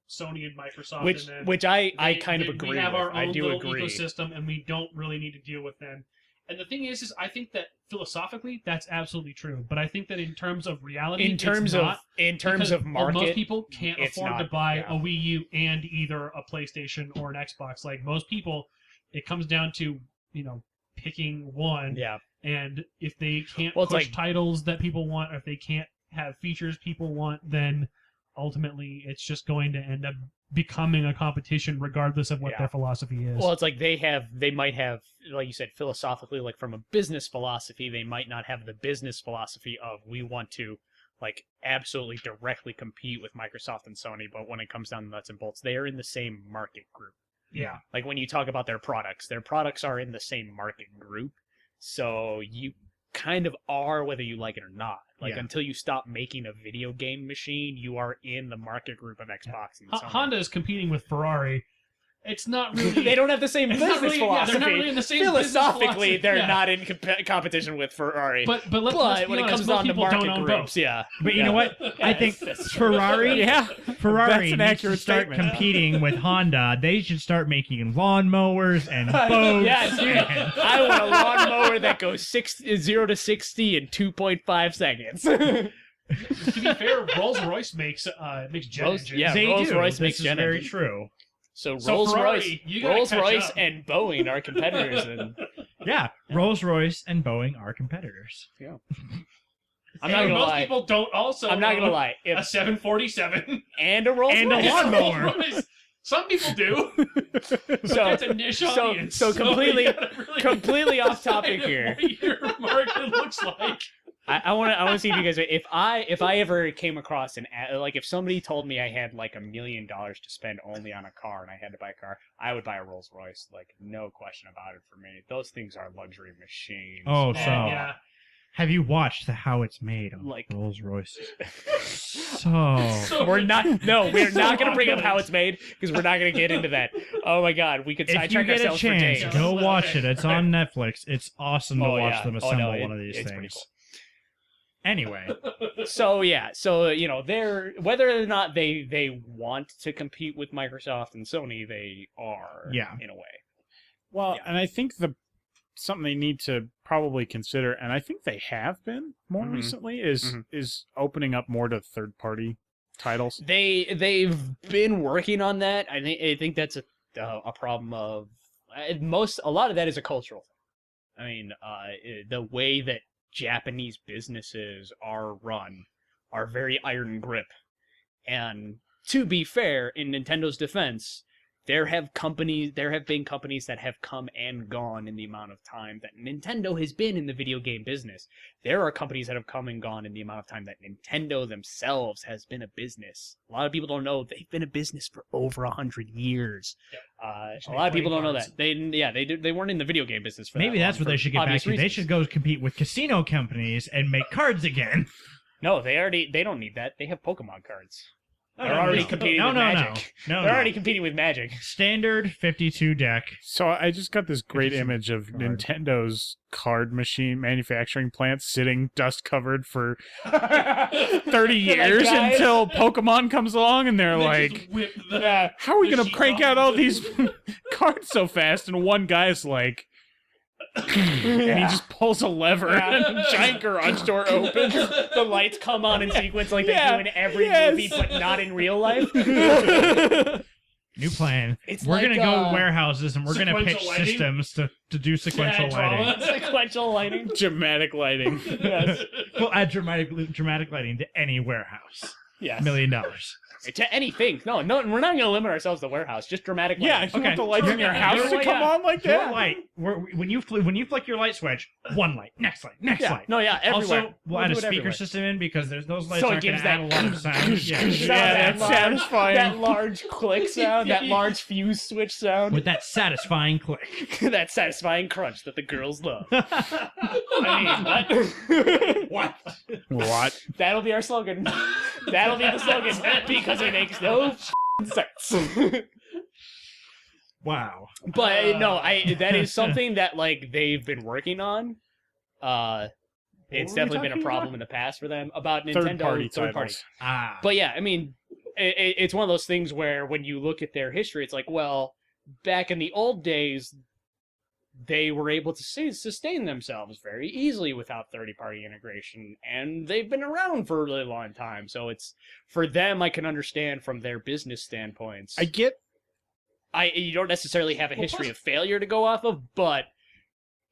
Sony and Microsoft. Which I kind of agree with. We have our own little agree. ecosystem, and we don't really need to deal with them. And the thing is I think that philosophically, that's absolutely true. But I think that in terms of reality, in terms of market, most people can't afford to buy a Wii U and either a PlayStation or an Xbox. Like most people, it comes down to, picking one. Yeah. And if they can't push titles that people want, or if they can't have features people want, then ultimately it's just going to end up becoming a competition regardless of what their philosophy is. Well, it's like they might have, like you said, philosophically, like from a business philosophy, they might not have the business philosophy of we want to like absolutely directly compete with Microsoft and Sony, but when it comes down to nuts and bolts, they are in the same market group. Yeah. Like when you talk about their products are in the same market group. So you kind of are whether you like it or not. Like until you stop making a video game machine, you are in the market group of Xbox and Sony. Honda is competing with Ferrari. It's not really... They don't have the same business philosophy. Yeah, they're not really in the same Philosophically, they're not in competition with Ferrari. But let's when be it honest, comes down to market don't groups, But you know what? I think Ferrari That's an accurate needs to start statement. competing with Honda. They should start making lawnmowers and boats. Yeah, dude. I want a lawnmower that goes 0 to 60 in 2.5 seconds. To be fair, Rolls-Royce makes jet engines. Yeah, They Rolls-Royce do. makes This is jet very engines. true. So Ferrari, you gotta catch Rolls-Royce up. and Boeing are competitors. And Yeah, Rolls-Royce and Boeing are competitors. I'm not gonna most lie. people don't also I'm not gonna own lie. a 747 And a Rolls-Royce. And a lawnmower. Rolls-Royce. Some people do. So That's a niche audience. so completely you gotta really completely off topic decide here. what your market looks like. I want to see if you guys, if I ever came across like if somebody told me I had like $1 million to spend only on a car and I had to buy a car, I would buy a Rolls Royce, like no question about it for me. Those things are luxury machines. Oh, Man, so yeah. have you watched how it's made on Like- Rolls-Royce? So We're not going to bring up good. how it's made because we're not going to get into that. Oh my god, we could if you sidetrack get a ourselves for days. chance, go watch it. It's on Netflix. It's awesome to Oh, watch yeah. them Oh, assemble no, one of these it's pretty things. cool. Anyway, So they're whether or not they want to compete with Microsoft and Sony, they are in a way. Well, and I think something they need to probably consider, and I think they have been more recently, is opening up more to third-party titles. They've been working on that. I think that's a problem of a lot of that is a cultural thing. I mean, the way that Japanese businesses are run are very iron grip. And to be fair, in Nintendo's defense, there have been companies that have come and gone in the amount of time that Nintendo has been in the video game business. There are companies that have come and gone in the amount of time that Nintendo themselves has been a business. A lot of people don't know they've been a business for over 100 years. A lot of people don't know that. They weren't in the video game business for maybe that that's long what they for should get back obvious to. They reasons. should go compete with casino companies and make cards again. No, they don't need that. They have Pokemon cards. They're already competing with Magic. No, They're already competing with Magic. Standard 52 deck. So I just got this great image of Nintendo's card machine manufacturing plant sitting dust covered for 30 years guys. until Pokemon comes along and they're They like, just whip how are we the going to sheet crank off out of all the- these cards so fast? And one guy's like, and he just pulls a lever and a giant garage door opens. The lights come on in sequence like they Yeah, do in every yes. movie, but not in real life. New plan. It's we're like, gonna go to warehouses and we're gonna pitch sequential lighting? systems to do sequential lighting. sequential lighting. Dramatic lighting. Yes. We'll add dramatic lighting to any warehouse. Yes. $1 million. To anything. No, we're not going to limit ourselves to warehouse. Just dramatic lighting. Yeah, you want the lights in your house to Your come on like Your that? light. When you flick your light switch, one light, next light, next Yeah. light. No, yeah, everywhere. Also, we'll add a do it speaker everywhere. system in because those lights So it aren't going gives to add a that lot of sound. Yeah. Yeah, that's satisfying. That large click sound, that large fuse switch sound, With that satisfying click. that satisfying crunch that the girls love. I mean, what? What? That'll be our slogan. That'll be the slogan because it makes no sense. Wow. But no, that is something that like they've been working on. It's definitely been a problem in the past for them about Nintendo third party. Ah. But yeah, I mean, it's one of those things where when you look at their history, it's like, well, back in the old days, they were able to sustain themselves very easily without third-party integration, and they've been around for a really long time. So it's for them, I can understand from their business standpoints. I get. You don't necessarily have a history of failure to go off of, but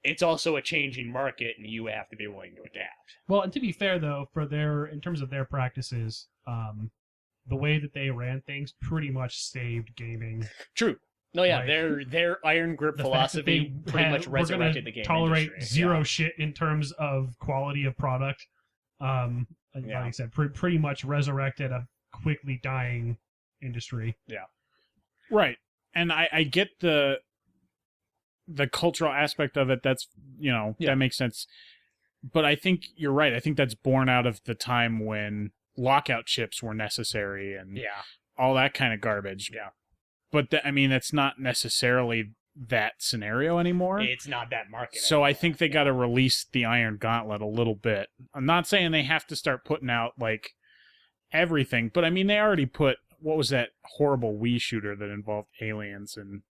it's also a changing market, and you have to be willing to adapt. Well, and to be fair though, in terms of their practices, the way that they ran things pretty much saved gaming. True. No, yeah, Like, their iron grip The fact that philosophy they pretty had- much we're gonna resurrected the game tolerate industry. zero Yeah. shit in terms of quality of product. And Yeah. Like I said, pretty much resurrected a quickly dying industry. Right. And I get the cultural aspect of it. That's, Yeah. that makes sense. But I think you're right. I think that's born out of the time when lockout chips were necessary and Yeah. all that kind of garbage. Yeah. But that's not necessarily that scenario anymore. It's not that market. So I think they got to release the Iron Gauntlet a little bit. I'm not saying they have to start putting out like everything, but I mean they already put, what was that horrible Wii shooter that involved aliens and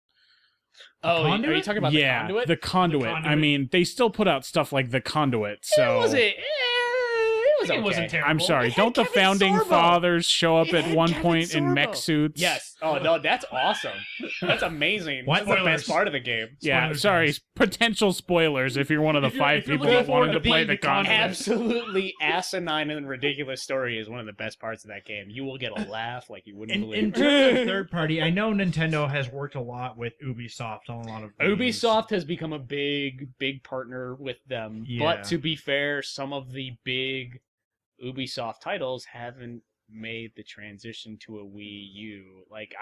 Oh, are you Conduit? talking about the Conduit? The Conduit. The I Conduit. mean, they still put out stuff like the Conduit. So It was It okay. wasn't terrible. I'm sorry. It had Don't the Kevin founding Sorbo. fathers show up It at had one Kevin point in mech Sorbo. suits? Yes. Oh no, that's awesome. That's amazing. What? That's the best part of the game. Yeah, Spoilers, sorry. guys. Potential spoilers if you're one of the If you're- 5 if you're people looking that wanted forward to to play being the the Conduit. Absolutely asinine and ridiculous story is one of the best parts of that game. You will get a laugh like you wouldn't In believe. terms of third party, I know Nintendo has worked a lot with Ubisoft on a lot of games. Ubisoft has become a big partner with them. Yeah. But to be fair, some of the big Ubisoft titles haven't made the transition to a Wii U. Like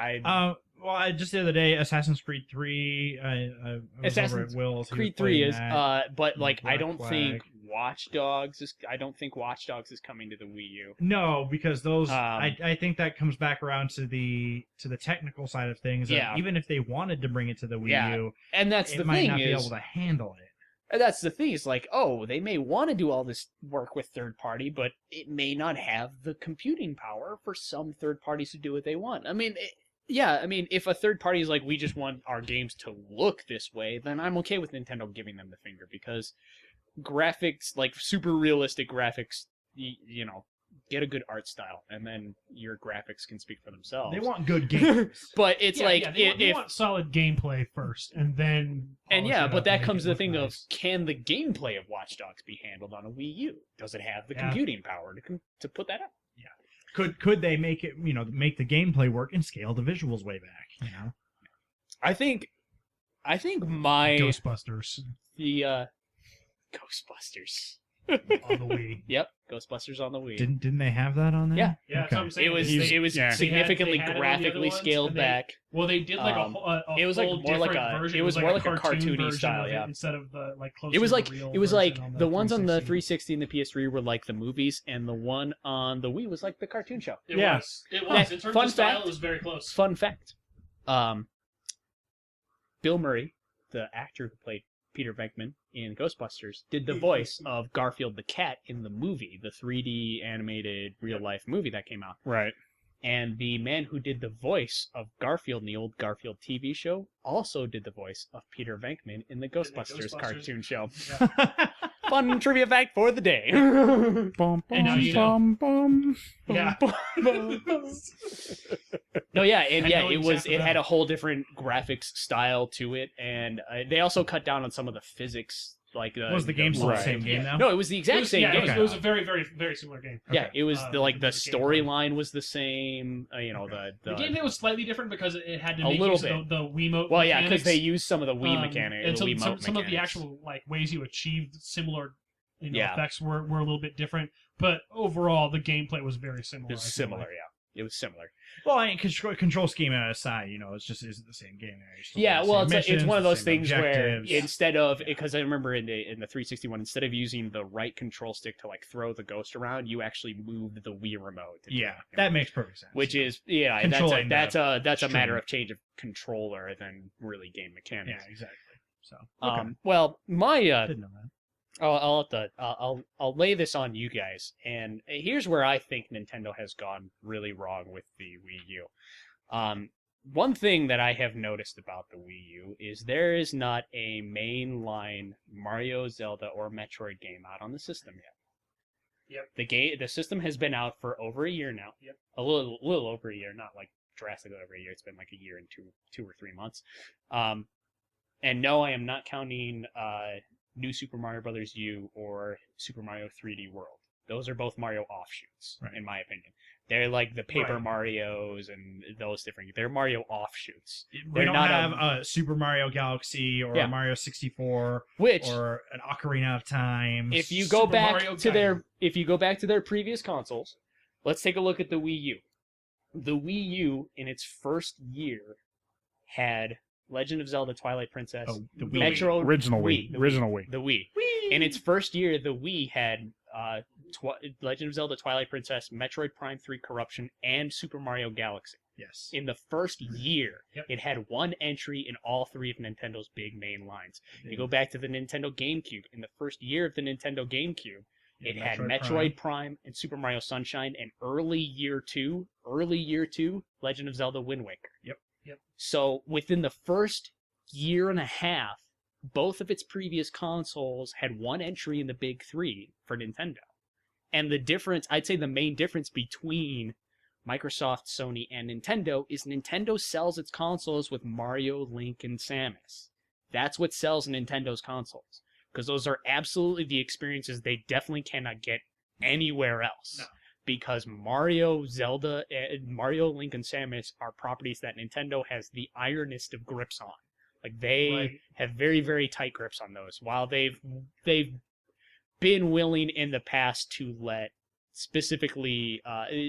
Just the other day, Assassin's Creed 3. I was Assassin's over at Will's. He was Creed 3 playing is, that. but like I Black don't Flag. think Watch Dogs is. I don't think Watch Dogs is coming to the Wii U. No, because those. Um, I think that comes back around to the technical side of things. Yeah. Even if they wanted to bring it to the Wii Yeah. U, And that's it the might thing not be is, able to handle it. and that's the thing is like, oh, they may want to do all this work with third party, but it may not have the computing power for some third parties to do what they want. I mean. If a third party is like, we just want our games to look this way, then I'm okay with Nintendo giving them the finger because graphics, like super realistic graphics, get a good art style, and then your graphics can speak for themselves. They want good games. But it's they want solid gameplay first, and then polish it but up that and make comes it to the look thing of, nice. can the gameplay of Watch Dogs be handled on a Wii U? Does it have the Yeah. computing power to put that up? Could they make it? Make the gameplay work and scale the visuals way back? I think my Ghostbusters the Ghostbusters. on the Wii. Yep, Ghostbusters on the Wii. Didn't they have that on there? Yeah. Yeah, that's what I'm saying. It was He's- it was yeah. significantly They had it on the graphically other ones, scaled and they- back. Well, they did like Um, a it was like full more like different a- version. it was more like a cartoony version style, of it yeah. instead of the like closer. It was to like the real it was like version on the ones on the 360. 360 and the PS3 were like the movies, and the one on the Wii was like the cartoon show. It Yeah. was. It Yeah, was. In terms fun of style, fact- it was very close. Fun fact: Bill Murray, the actor who played Peter Venkman in Ghostbusters, did the voice of Garfield the cat in the movie, the 3D animated real life movie that came out. Right. And the man who did the voice of Garfield in the old Garfield TV show also did the voice of Peter Venkman in the Ghostbusters Ghostbusters. cartoon show. Fun trivia fact for the day. Bum, And now bum, you know. bum, bum. Yeah. No, yeah, and I yeah, know it was. exactly It had that. a whole different graphics style to it, and they also cut down on some of the physics. Like, Was the game still Right. the same game now? No, it was the exact same game. It was a very, very, very similar game. Yeah, it was the the storyline was the same. The gameplay was slightly different because it had to A make little use of the Wiimote. Well, yeah, because mechanics, they used some of the Wii mechanics, and the Wiimote some of the mechanics. actual like ways you achieved similar Yeah. effects were a little bit different. But overall, the gameplay was very similar. It was I feel similar, like. yeah. It was similar. Well, I mean, control scheme aside, it just isn't the same game. Yeah, well, it's one of those things where objectives. instead of, because I remember in the 361, instead of using the right control stick to like throw the ghost around, you actually moved the Wii remote. to do Yeah, it, that makes perfect sense. which is Controlling that's a string. matter of change of controller than really game mechanics. yeah, exactly. So, okay. Well, my Didn't know that. I'll lay this on you guys, and here's where I think Nintendo has gone really wrong with the Wii U. One thing that I have noticed about the Wii U is there is not a mainline Mario, Zelda, or Metroid game out on the system yet. Yep. The system has been out for over a year now. Yep. A little over a year, not like drastically over a year. It's been like a year and two or 3 months. And no, I am not counting New Super Mario Bros. U or Super Mario 3D World. Those are both Mario offshoots, Right. in my opinion. They're like the Paper Right. Marios and those different. They're Mario offshoots. We They're don't not have a Super Mario Galaxy or Yeah. a Mario 64 Which, or an Ocarina of Time. if you go Super back Mario to Galaxy. their previous consoles, let's take a look at the Wii U. The Wii U in its first year had Legend of Zelda: Twilight Princess, the Wii. Metro Original Wii, Wii. the Original Wii. The Wii. In its first year, the Wii had Legend of Zelda: Twilight Princess, Metroid Prime 3 Corruption, and Super Mario Galaxy. Yes. In the first year, Yep. it had one entry in all three of Nintendo's big main lines. You go back to the Nintendo GameCube. In the first year of the Nintendo GameCube, it had Metroid Prime and Super Mario Sunshine, and early year two, Legend of Zelda: Wind Waker. Yep. So within the first year and a half, both of its previous consoles had one entry in the big three for Nintendo. And the difference, I'd say the main difference between Microsoft, Sony, and Nintendo is Nintendo sells its consoles with Mario, Link, and Samus. That's what sells Nintendo's consoles. Because those are absolutely the experiences they definitely cannot get anywhere else. No. Because Mario, Zelda, Mario, Link, and Samus are properties that Nintendo has the ironest of grips on. Like they Right. have very, very tight grips on those. While they've been willing in the past to let specifically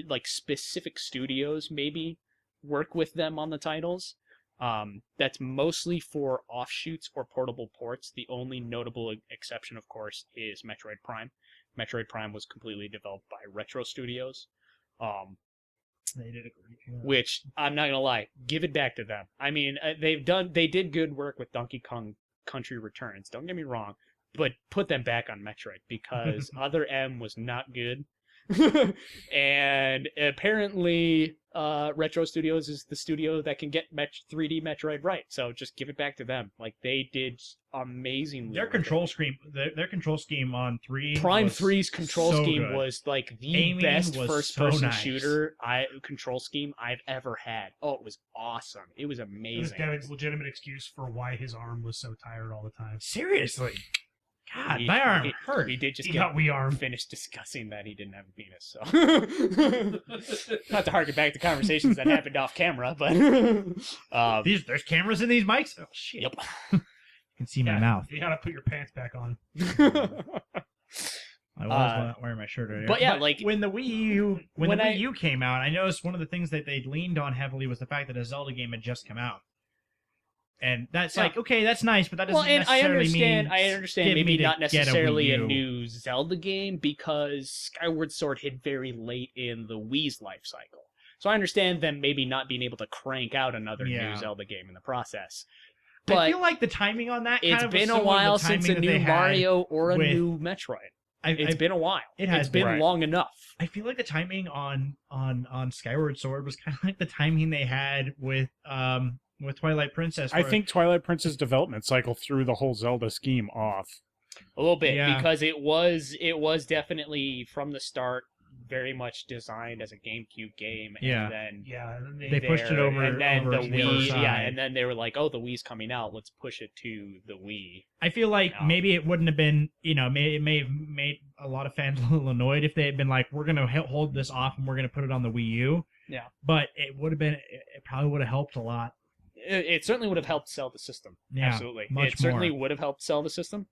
like specific studios maybe work with them on the titles. That's mostly for offshoots or portable ports. The only notable exception, of course, is Metroid Prime. Metroid Prime was completely developed by Retro Studios, They did a great job. which I'm not gonna lie, give it back to them. I mean, they did good work with Donkey Kong Country Returns. Don't get me wrong, but put them back on Metroid because Other M was not good. And apparently Retro Studios is the studio that can get 3D Metroid right, so just give it back to them. Like they did amazingly. Their with control it. scheme, their control scheme on 3 Prime was 3's control so scheme good. was like the Aiming best was first-person so nice. shooter control scheme I've ever had. Oh, it was awesome! It was It was amazing. Devin's legitimate excuse for why his arm was so tired all the time. Seriously. God, We- my arm we- hurt. We did just He get got Wii arm. finished discussing that he didn't have a penis, so not to harken back to conversations that happened off camera, but There's cameras in these mics? Oh, shit. yep. You can see my mouth. You gotta put your pants back on. I was wearing my shirt earlier. but yeah, like when the Wii U when the I- Wii U came out, I noticed one of the things that they leaned on heavily was the fact that a Zelda game had just come out. And that's Yeah. like, okay, that's nice, but that doesn't well, and I necessarily mean understand get me maybe to not get a necessarily Wii a U. new Zelda game because Skyward Sword hit very late in the Wii's life cycle. So I understand them maybe not being able to crank out another Yeah. new Zelda game in the process. I But feel like the timing on that kind it's of was been a similar to while the since a timing that they new had Mario or a with- new Metroid. It's I been a while. it has It's been been. long enough. I feel like the timing on Skyward Sword was kind of like the timing they had with Twilight Princess. I where- think Twilight Princess development cycle threw the whole Zelda scheme off. A little bit, Yeah. because it was definitely from the start very much designed as a GameCube game, Yeah. and then Yeah, and then They pushed it over, and then over the to the other Wii, side. yeah, and then they were like, "Oh, the Wii's coming out. Let's push it to the Wii." I feel like maybe it wouldn't have been, it may have made a lot of fans a little annoyed if they had been like, we're going to hold this off and we're going to put it on the Wii U. Yeah. But it would have been, it probably would have helped a lot. It certainly would have helped sell the system. Yeah, Absolutely. much It certainly more. would have helped sell the system.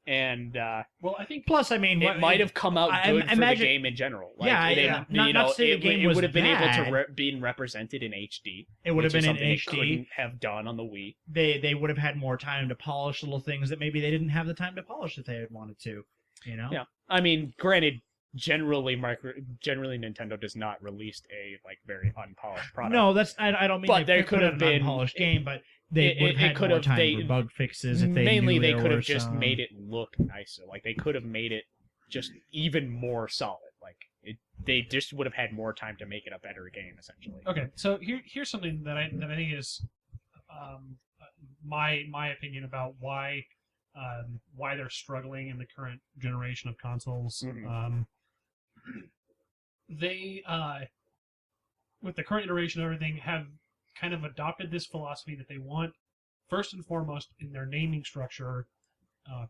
And well, I think Plus, I mean, it might have come out I good for the imagine- game in general. Yeah. Not to say the game it was would have been able bad. to been represented in HD. it would have which is been in something they HD. couldn't have done on the Wii. They would have had more time to polish little things that maybe they didn't have the time to polish if they had wanted to. Yeah. I mean, granted, generally Nintendo does not release a very unpolished product. No, that's I don't mean. But they there put could out have an been- unpolished game, but they would have had could more have- time they- for bug fixes if they mainly knew they there could have were just some. made it look nicer. Like they could have made it just even more solid. They just would have had more time to make it a better game, essentially. okay. So here's something that I think is my opinion about why they're struggling in the current generation of consoles. Mhm. They with the current iteration of everything have kind of adopted this philosophy that they want first and foremost in their naming structure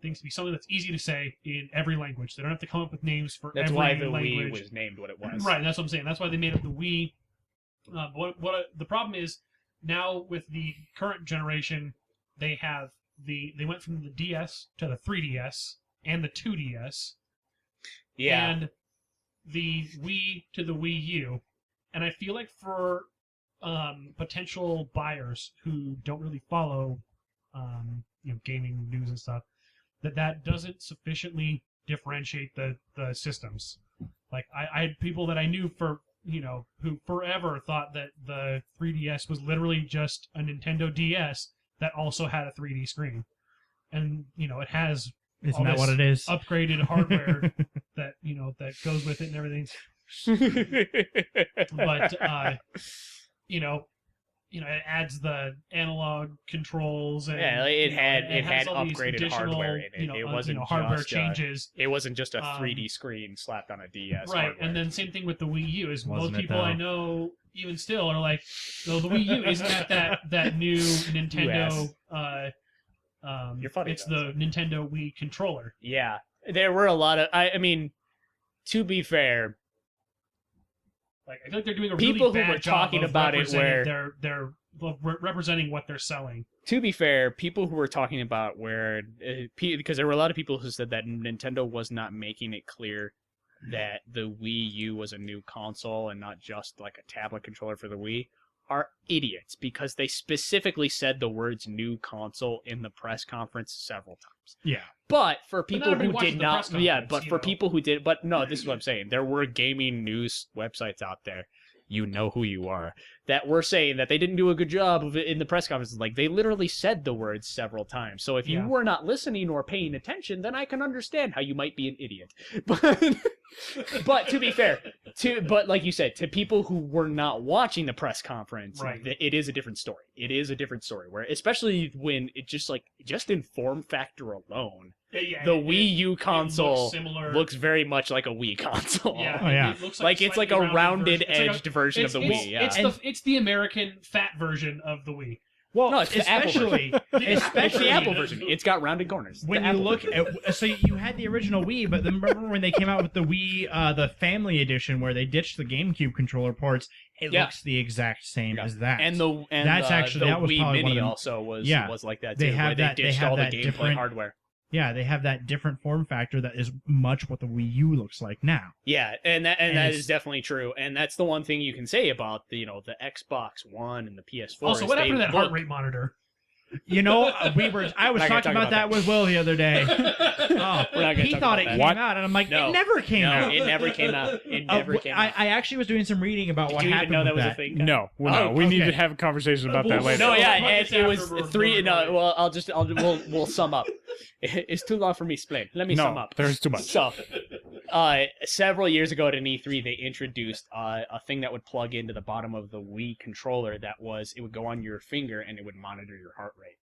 things to be something that's easy to say in every language. They don't have to come up with names for That's every why the language. Wii was named what it was. Right, that's what I'm saying. That's why they made up the Wii. The problem is now with the current generation, they went from the DS to the 3DS and the 2DS, Yeah. and the Wii to the Wii U, and I feel like for potential buyers who don't really follow gaming news and stuff, that doesn't sufficiently differentiate the systems. Like I had people that I knew who forever thought that the 3DS was literally just a Nintendo DS that also had a 3D screen, and it has Isn't all that this what it is? upgraded hardware that that goes with it and everything. But it adds the analog controls and Yeah, it had has all these upgraded additional, hardware in it. It wasn't hardware just changes. It wasn't just a 3D screen slapped on a DS. Right, hardware. and then same thing with the Wii U. Is Wasn't most it, people though? I know even still are like, no, the Wii U isn't that new Nintendo. You're funny, It's though. the Nintendo Wii controller. Yeah, there were a lot of. I mean, to be fair, Like I feel like they're doing a People really who bad were job talking of about it representing were- they're representing what they're selling. to be fair, people who were talking about because there were a lot of people who said that Nintendo was not making it clear that the Wii U was a new console and not just like a tablet controller for the Wii are idiots, because they specifically said the words new console in the press conference several times. Yeah. But for people everybody who watches did the not, press conference, but you for know. people who did, but no, this is what I'm saying. There were gaming news websites out there, you know who you are, that were saying that they didn't do a good job of it in the press conferences. Like, they literally said the words several times. So if you Yeah. were not listening or paying attention, then I can understand how you might be an idiot. But to be fair, but like you said, to people who were not watching the press conference, Right. it is a different story. It is a different story, where especially when it just in form factor alone, Yeah, the it- Wii U it console looks similar. looks very much like a Wii console. Yeah, Oh, yeah. It looks Like it's like a slightly rounded version. It's like a- edged version of the it's- Wii. Yeah. It's the American fat version of the Wii. Well, No, it's the Apple especially It's especially the Apple version. It's got rounded corners. when The you Apple look version. at, so you had the original Wii, but then remember when they came out with the Wii, the Family Edition, where they ditched the GameCube controller ports? It Yeah. looks the exact same Yeah. as that. and That's actually- the that was Wii probably one Mini of the- also was Yeah. was like that They too. have Where that- they they ditched have all the that gameplay different- hardware. yeah, they have that different form factor that is much what the Wii U looks like now. Yeah, and that it's- is definitely true. And that's the one thing you can say about the the Xbox One and the PS4. Also, is what happened to they that heart look- rate monitor? You know, I was Not gonna talking talk about that with Will the other day. Oh, We're not gonna he talk thought about it that. came What? out, and I'm like, No. it never came No, out. it never came out. It never came out. I actually was doing some reading about Did what you even happened know that with was a thing? No, well, Oh, no, we need okay. to have a conversation about that later. No, We'll yeah, talk it about was this after three. we're No, recording. well, we'll sum up. It's too long for me to explain. Let me sum No, up. there's too much. So, several years ago at an E3, they introduced a thing that would plug into the bottom of the Wii controller. It would go on your finger and it would monitor your heart rate.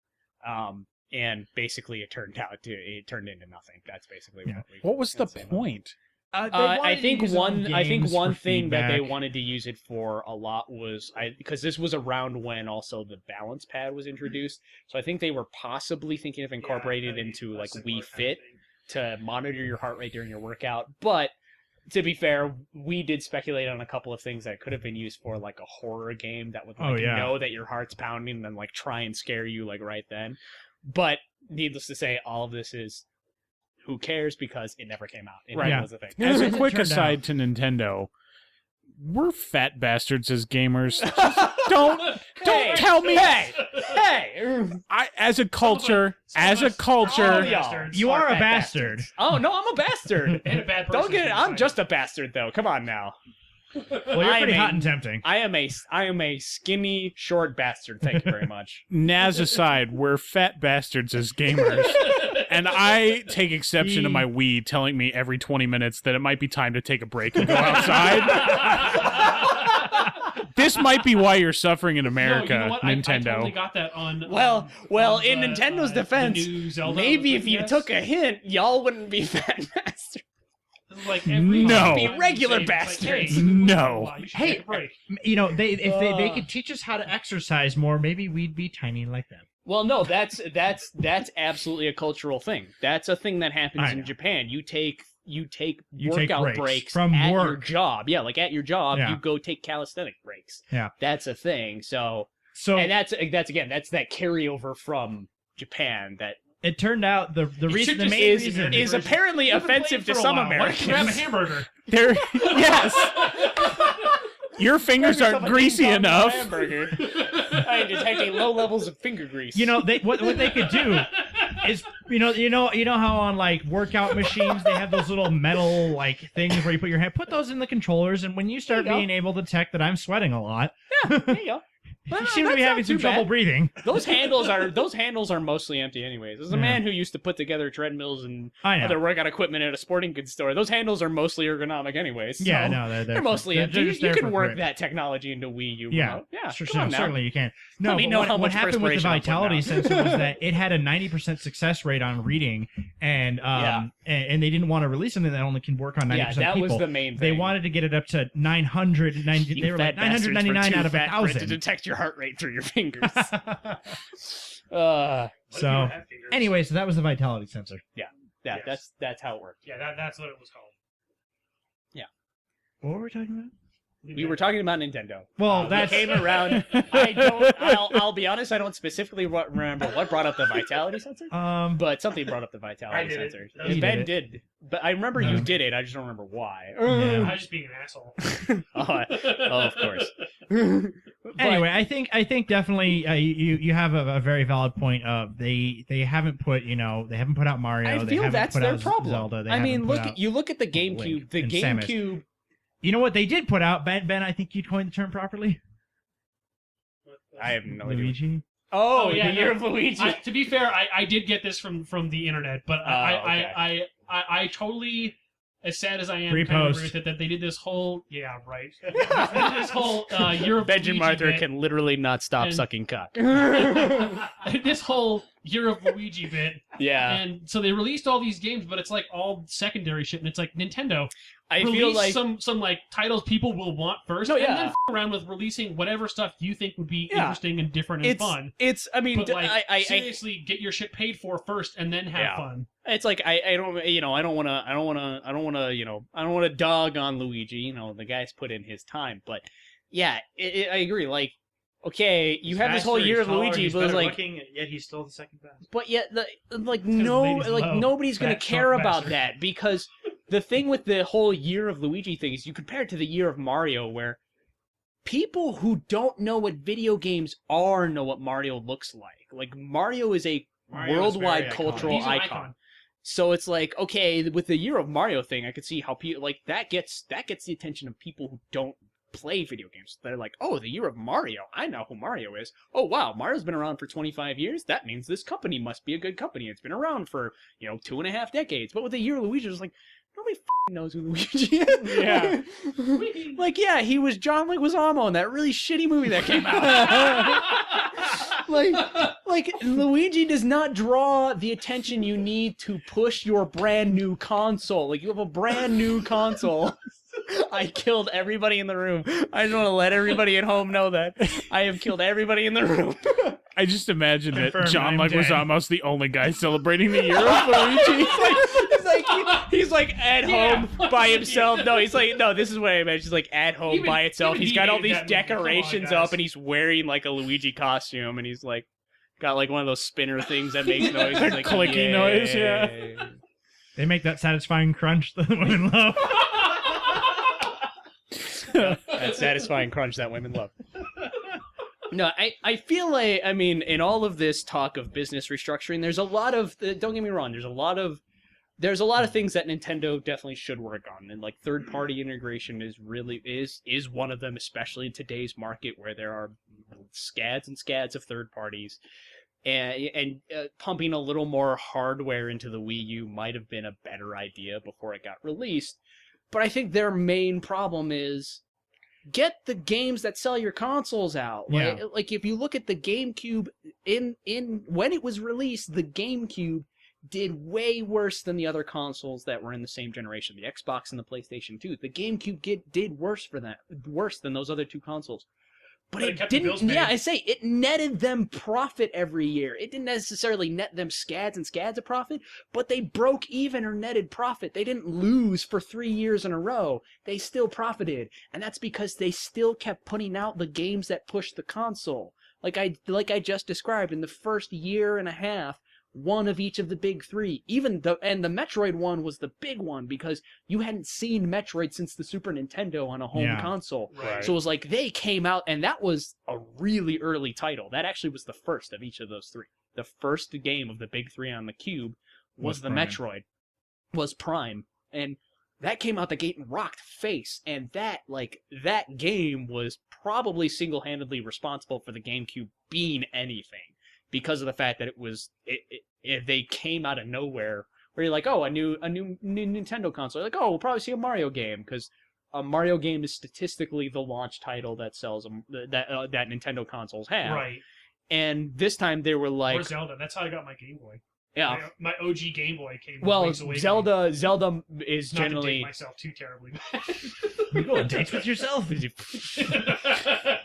and basically it turned into nothing. That's basically What was the point? I think one thing that they wanted to use it for a lot was because this was around when also the balance pad was introduced, so I think they were possibly thinking of incorporating it into like Wii Fit to monitor your heart rate during your workout. But to be fair, we did speculate on a couple of things that could have been used for like a horror game that would know that your heart's pounding and then like try and scare you like right then. But needless to say, all of this is who cares because it never came out. It never was a thing. As a quick aside to Nintendo, we're fat bastards as gamers. Don't tell me. Hey, as a culture, you are a bastard. Oh no, I'm a bastard. And a bad person. Don't get it. I'm just a bastard though. Come on now. Well, you're pretty hot and tempting. I am a skinny, short bastard. Thank you very much. Naz aside, we're fat bastards as gamers. And I take exception to my Wii telling me every 20 minutes that it might be time to take a break and go outside. This might be why you're suffering in America, no, you know what? Nintendo. I totally got that on. Well, in Nintendo's defense, maybe if you took a hint, y'all wouldn't be fat bastards. Like no, be regular bastards. Like, no. Hey, you know, if they could teach us how to exercise more, maybe we'd be tiny like them. Well, no, that's absolutely a cultural thing. That's a thing that happens in Japan. You take workout breaks from at work. your job. Yeah, like at your job, Yeah. you go take calisthenic breaks. Yeah, that's a thing. So and that's that carryover from Japan that. It turned out the main reason is apparently offensive to some Americans. Grab a hamburger. Yes. Your fingers aren't greasy enough. I am detecting low levels of finger grease. You know, what they could do is, you know how on like workout machines they have those little metal like things where you put your hand. Put those in the controllers, and when you start being able to detect that I'm sweating a lot, there you go. You seem to be having some trouble breathing. Those handles are mostly empty anyways. As a man who used to put together treadmills and other workout equipment at a sporting goods store, those handles are mostly ergonomic anyways. So yeah, no, they're mostly empty. You can work that technology into Wii U. Yeah, sure, certainly you can. No, but what happened with the Vitality sensor was that it had a 90% success rate on reading, and they didn't want to release something that only can work on 90% Yeah, that people. was the main thing. They wanted to get it up to 990. They were like 999 out of 1,000 to detect your heart rate through your fingers. So anyway, so that was the Vitality sensor. Yeah, Yes. that's how it worked. Yeah, that's what it was called. Yeah. What were we talking about? We were talking about Nintendo. Well, that came around. I'll be honest. I don't specifically remember what brought up the Vitality sensor. But something brought up the Vitality sensor. Ben did, but I remember you did it. I just don't remember why. I was just being an asshole. Of course. Anyway, I think definitely you have a very valid point of they haven't put out Mario. I feel that's their problem. Zelda. I mean, look at the GameCube. The GameCube. You know what they did put out, Ben? I think you coined the term properly. I have no Luigi. idea. Oh yeah, the year of Luigi. To be fair, I did get this from the internet, but I totally, as sad as I am, kind of agree with it that they did this whole this whole year of Benjamin Luigi Arthur bit, can literally not stop sucking cock. this whole year of Luigi bit. Yeah. And so they released all these games, but it's like all secondary shit, and it's like Nintendo. I feel like some like titles people will want first, and then f around with releasing whatever stuff you think would be interesting and different and fun. I mean, but like, I seriously, get your shit paid for first, and then have fun. It's like I don't want to dog on Luigi. You know, the guy's put in his time, but yeah, I agree. Like, okay, you have this whole year of Luigi, but it's like, yet he's still the second best. but yet, nobody's gonna care about that because. The thing with the whole year of Luigi thing is you compare it to the year of Mario, where people who don't know what video games are know what Mario looks like. Like, Mario is a worldwide cultural icon. So it's like, okay, with the year of Mario thing, I could see how people like that gets the attention of people who don't play video games. They're like, oh, the year of Mario. I know who Mario is. Oh, wow, Mario's been around for 25 years. That means this company must be a good company. It's been around for 2.5 decades. But with the year of Luigi, it's like, nobody knows who Luigi is. Yeah. Like, yeah, he was John Leguizamo in that really shitty movie that came out. like Luigi does not draw the attention you need to push your brand new console. Like, you have a brand new console. I killed everybody in the room. I just want to let everybody at home know that I have killed everybody in the room. I just imagine that Confirmed, John I'm was dead. almost the only guy celebrating the year of Luigi. He's like at home by himself. No, this is what I imagine. He's like at home Even- by itself. even He's he got all made these that movie. Come on, decorations guys. up, and he's wearing like a Luigi costume, and he's like got like one of those spinner things that makes noise. He's like, Clicky "Yay." noise, yeah. They make that satisfying crunch that women love. That satisfying crunch that women love. No, I feel like, I mean, in all of this talk of business restructuring, there's a lot of, don't get me wrong, there's a lot of things that Nintendo definitely should work on, and like third-party integration is one of them, especially in today's market where there are scads and scads of third parties, and pumping a little more hardware into the Wii U might have been a better idea before it got released. But I think their main problem is get the games that sell your consoles out. Yeah. Like if you look at the GameCube in when it was released, the GameCube did way worse than the other consoles that were in the same generation, the Xbox and the PlayStation 2. The GameCube did worse than those other two consoles. But it it kept the didn't. bills paid. Yeah, I say it netted them profit every year. It didn't necessarily net them scads and scads of profit, but they broke even or netted profit. They didn't lose for 3 years in a row. They still profited, and that's because they still kept putting out the games that pushed the console. Like I just described, in the first year and a half, one of each of the big three. And the Metroid one was the big one because you hadn't seen Metroid since the Super Nintendo on a home console. Right. So it was like they came out, and that was a really early title. That actually was the first of each of those three. The first game of the big three on the Cube was the Prime. Metroid, was Prime. And that came out the gate and rocked face. And that game was probably single-handedly responsible for the GameCube being anything, because of the fact that they came out of nowhere, where you're like, oh, a new Nintendo console. You're like, oh, we'll probably see a Mario game, because a Mario game is statistically the launch title that sells that Nintendo consoles have. Right. And this time they were like, Or Zelda. That's how I got my Game Boy. yeah. My OG Game Boy came. Well, Link's Awakening. Zelda is Not to generally. date myself too terribly. You go on dates with yourself.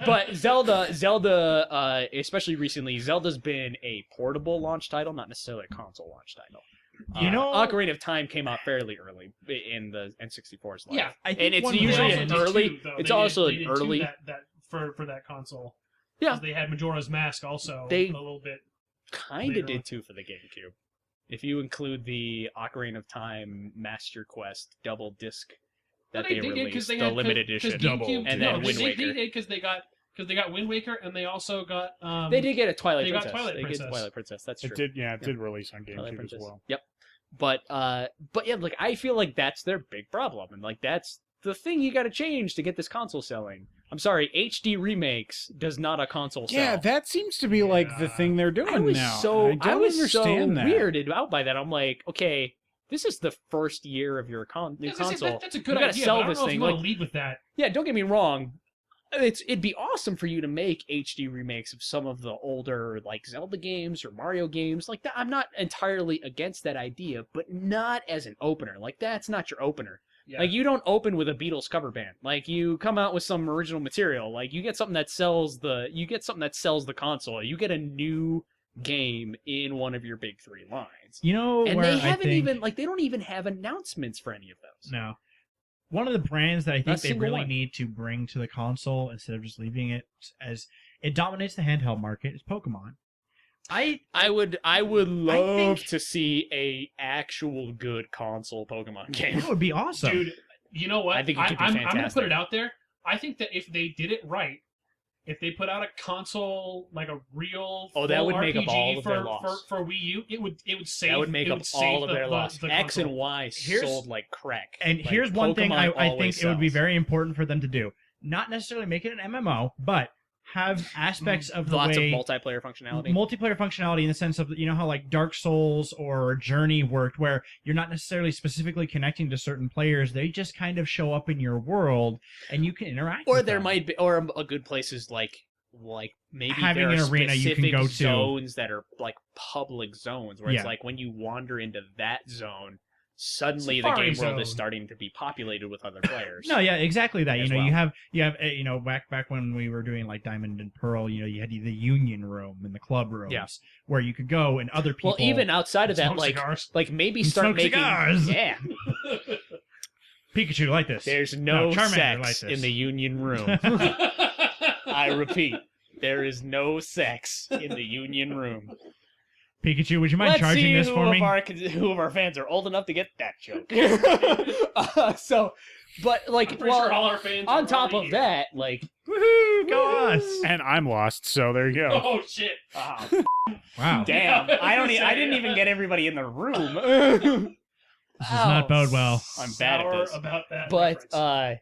But Zelda, especially recently, Zelda's been a portable launch title, not necessarily a console launch title. You know- Ocarina of Time came out fairly early in the N64's life. Yeah, I think and it's one of usually the- an also did early. two, though. It's They also did an two early. that for that console. Yeah. 'Cause they had Majora's Mask also They- a little bit. Kind of later on. did too for the GameCube. If you include the Ocarina of Time Master Quest double disc that No, they did, 'cause released, they the had- limited 'cause edition, GameCube- and no, then Wind they Waker. did because they got Wind Waker, and they also got. They did get a Twilight they got Princess. Twilight They get Princess. Twilight Princess. That's true. It did release on Twilight GameCube as Princess. well. Yep. But yeah, like I feel like that's their big problem, and like that's the thing you got to change to get this console selling. I'm sorry, HD remakes does not a console sell. Yeah, that seems to be like the thing they're doing I was now. so and I don't understand that. weirded out by that. I'm like, okay, this is the first year of your new console. That's a good You gotta idea. sell but I don't this know if thing. you want Like, to lead with that. yeah, don't get me wrong. It'd be awesome for you to make HD remakes of some of the older like Zelda games or Mario games like that. I'm not entirely against that idea, but not as an opener. Like that's not your opener. Yeah. Like you don't open with a Beatles cover band. Like you come out with some original material. Like you get something that sells the console. You get a new game in one of your big three lines. You know, And where they I haven't think- even they don't even have announcements for any of those. No. One of the brands that I Not think a they single really one. need to bring to the console instead of just leaving it as it dominates the handheld market is Pokemon. I would love think- to see a actual good console Pokemon game. That would be awesome. Dude, you know what? I think it could be I'm going to fantastic. put it out there. I think that if they did it right, if they put out a console like a real Oh, that full would make up RPG all of for, their loss. for Wii U, it would save. That would make it up save all of the- their the- loss. the X and console. Y Here's- sold like crack. And Like, here's one thing I Pokemon think always it would be sells. very important for them to do. Not necessarily make it an MMO, but have aspects of the Lots way of multiplayer functionality. multiplayer functionality in the sense of, you know, how like Dark Souls or Journey worked, where you're not necessarily specifically connecting to certain players. They just kind of show up in your world and you can interact Or with there them. might be, or a good place is like like maybe having there are an arena you can specific go to. zones that are like public zones where Yeah. it's like when you wander into that zone, suddenly the Safari game world is zone. starting to be populated with other players. No, yeah, exactly that. As You know, well. you have back when we were doing like Diamond and Pearl, you had the Union Room and the club rooms Yeah. where you could go and other people. Well, even outside of that, Smoke cigars. like maybe And start smoke making cigars. yeah. Pikachu like this. There's no Charmander sex like this. in the Union Room. I repeat, there is no sex in the Union Room. Pikachu, would you mind Let's charging see this who for me? who of our fans are old enough to get that joke. But like, I'm pretty well, sure all our fans on are top already of here. that, like, Woohoo! Go us! And I'm lost, so there you go. Oh shit! wow, Wow, damn, Yeah, I didn't even get everybody in the room. this does not bode well. I'm bad at Sour this. about that But reference.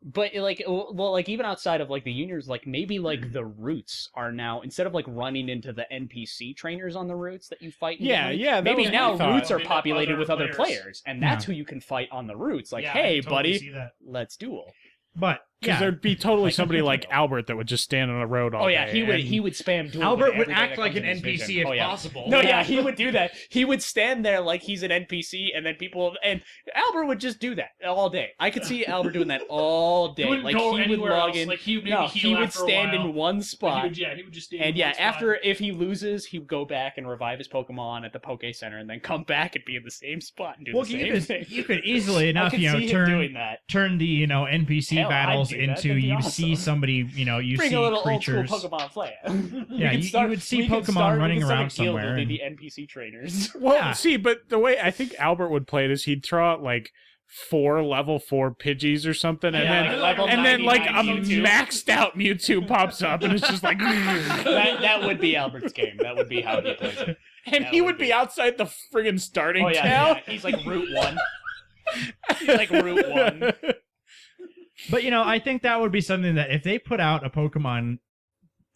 but like, well, like even outside of like the unions, like maybe like the routes are now, instead of like running into the NPC trainers on the routes that you fight in Yeah, the yeah. that maybe was my now thought. routes are Maybe populated other with other players. players, and that's who you can fight on the routes. Like, Yeah, I hey, totally buddy, see that. let's duel. But Because yeah, there'd be totally Like, somebody like Nintendo. Albert that would just stand on the road all Oh yeah, day. he would and- he would spam duel. Albert with would everything act that like comes an in his NPC vision. if Oh, yeah. possible. No, yeah, he would do that. He would stand there like he's an NPC, and then Albert would just do that all day. I could see Albert doing that all day. He wouldn't Like go he would anywhere log else. in. Like he would maybe No, heal he would after a stand while. in one But spot. he would just stand And in yeah, one spot. after if he loses, he would go back and revive his Pokemon at the Poke Center, and then come back and be in the same spot and do well, the same thing. you could easily I enough, could see him doing that. turn the NPC Hell, I'd battles do that. into That'd be you awesome. see somebody, you Bring see a little creatures. old school Pokemon play. Yeah, you would see Pokemon running around somewhere. Be and- the NPC trainers. Well, Yeah. see, but the way I think Albert would play it is he'd throw out like 4 level 4 Pidgeys or something, and Yeah, then like level and then like a 99 Mewtwo. maxed out Mewtwo pops up, and it's just like, that would be Albert's game. That would be how he plays it. and that he would would be be- outside the friggin' starting Oh yeah, town. yeah, he's like Route 1. He's like Route 1. But I think that would be something that if they put out a Pokemon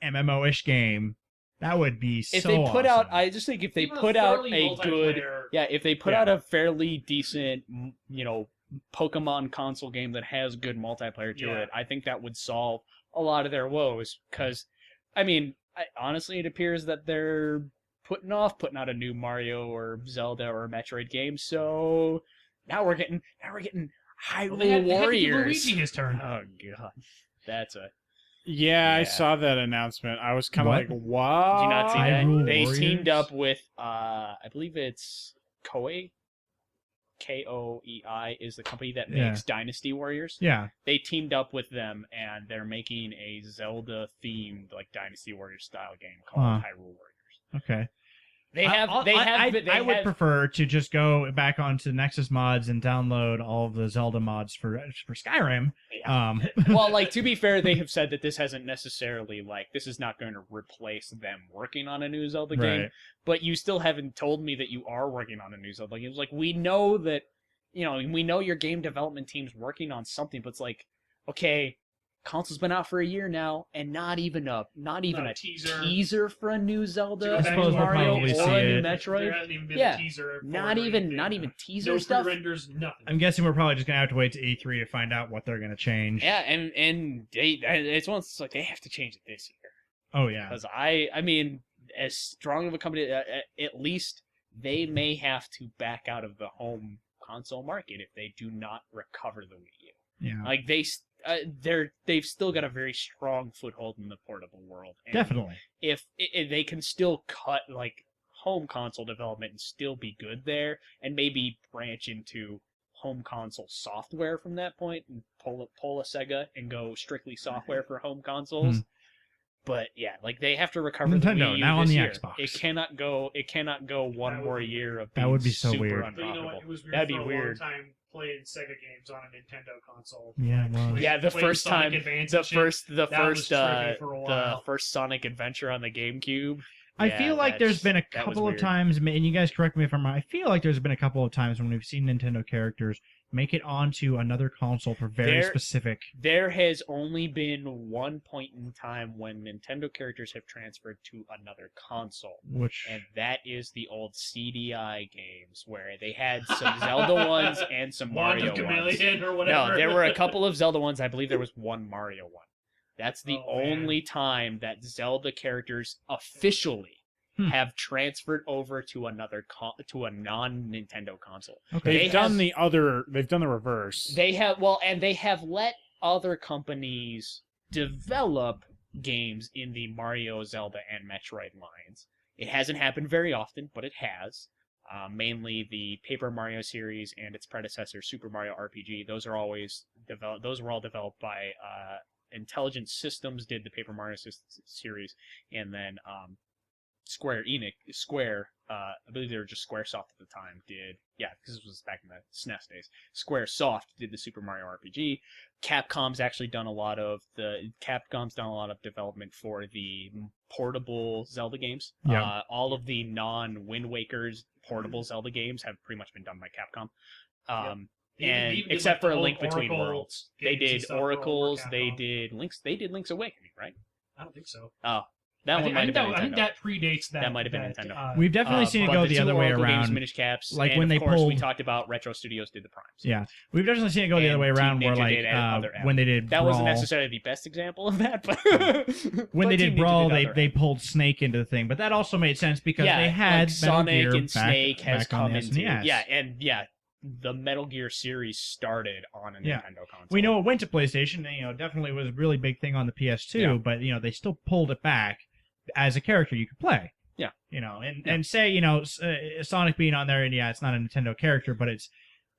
MMO-ish game, that would be so If they put out, awesome. I just think if they Even put out thoroughly a good, multiplayer- yeah, if they put Yeah. out a fairly decent, Pokemon console game that has good multiplayer to Yeah. it, I think that would solve a lot of their woes. Because, I mean, honestly, it appears that they're putting out a new Mario or Zelda or Metroid game. So now we're getting Hyrule Well, they had to give Warriors. Luigi his turn. Oh god, that's a. Yeah, I Yeah. saw that announcement. I was kind of What? like, "What?" Did you not see that? Hyrule They Warriors? teamed up with I believe it's Koei. KOEI is the company that Yeah. makes Dynasty Warriors. Yeah. They teamed up with them and they're making a Zelda themed like Dynasty Warriors style game called Huh. Hyrule Warriors. Okay. They I would have prefer to just go back onto Nexus mods and download all of the Zelda mods for Skyrim. well, like to be fair, they have said that this hasn't necessarily this is not going to replace them working on a new Zelda game. Right. But you still haven't told me that you are working on a new Zelda game. It's like we know that we know your game development team's working on something, but it's like, okay, console's been out for a year now, and not even a teaser for a new Zelda, I suppose a new we'll Mario, probably or see a new it. There Metroid. hasn't even been Yeah. a teaser. Not even teaser no stuff. renders, nothing. I'm guessing we're probably just gonna have to wait to E3 to find out what they're gonna change. Yeah, and it's like they have to change it this year. Oh yeah. Because I mean, as strong of a company, at least they may have to back out of the home console market if they do not recover the Wii U. Yeah. Like they've still got a very strong foothold in the portable world. And Definitely. if they can still cut home console development and still be good there, and maybe branch into home console software from that point and pull a Sega and go strictly software for home consoles. But yeah, they have to recover the Nintendo, Wii U now on this the year. Xbox. It cannot go one That would more be year of That being would be so super weird. But you know unprofitable. what? It was weird That'd be for a weird. long time playing Sega games on a Nintendo console. Yeah, well, Yeah, the Playing first Sonic time, Advance the and shit, first that was trippy for a the while. first Sonic Adventure on the GameCube. I Yeah, feel like there's been a that was couple of weird. times, and you guys correct me if I'm wrong. I feel like there's been a couple of times when we've seen Nintendo characters make it onto another console for very There- specific. There has only been one point in time when Nintendo characters have transferred to another console. Which And that is the old CDI games where they had some Zelda ones and some Wand Mario of ones. Chameleon or whatever. No, there were a couple of Zelda ones. I believe there was one Mario one. That's the only time that Zelda characters officially have transferred over to another to a non-Nintendo console. Okay. They've done the reverse. They have and they have let other companies develop games in the Mario, Zelda, and Metroid lines. It hasn't happened very often, but it has. Mainly the Paper Mario series and its predecessor, Super Mario RPG. Those are always developed. Those were all developed by Intelligent Systems. Did the Paper Mario series, and then Square Enix, I believe they were just SquareSoft at the time, because this was back in the SNES days. SquareSoft did the Super Mario RPG. Capcom's done a lot of development for the portable Zelda games. Yeah. All of the non-Wind Waker's portable Zelda games have pretty much been done by Capcom. And except for A Link Between Worlds. They did Oracles, they did Link's Awakening, right? I don't think so. Oh. I think that predates that. That might have been Nintendo. We've definitely seen it go the other way around. Games, Minish Caps, like and when of they course, pulled. we talked about Retro Studios did the Primes. Yeah, we've definitely seen it go the other way around. Where when they did that Brawl, wasn't necessarily the best example of that, but when they did Brawl, they pulled Snake into the thing, but that also made sense because they had Sonic Metal and Snake has come into SNES. The Metal Gear series started on a Nintendo console. We know it went to PlayStation. Definitely was a really big thing on the PS2, but they still pulled it back as a character you could play. Yeah. And say, Sonic being on there, and it's not a Nintendo character, but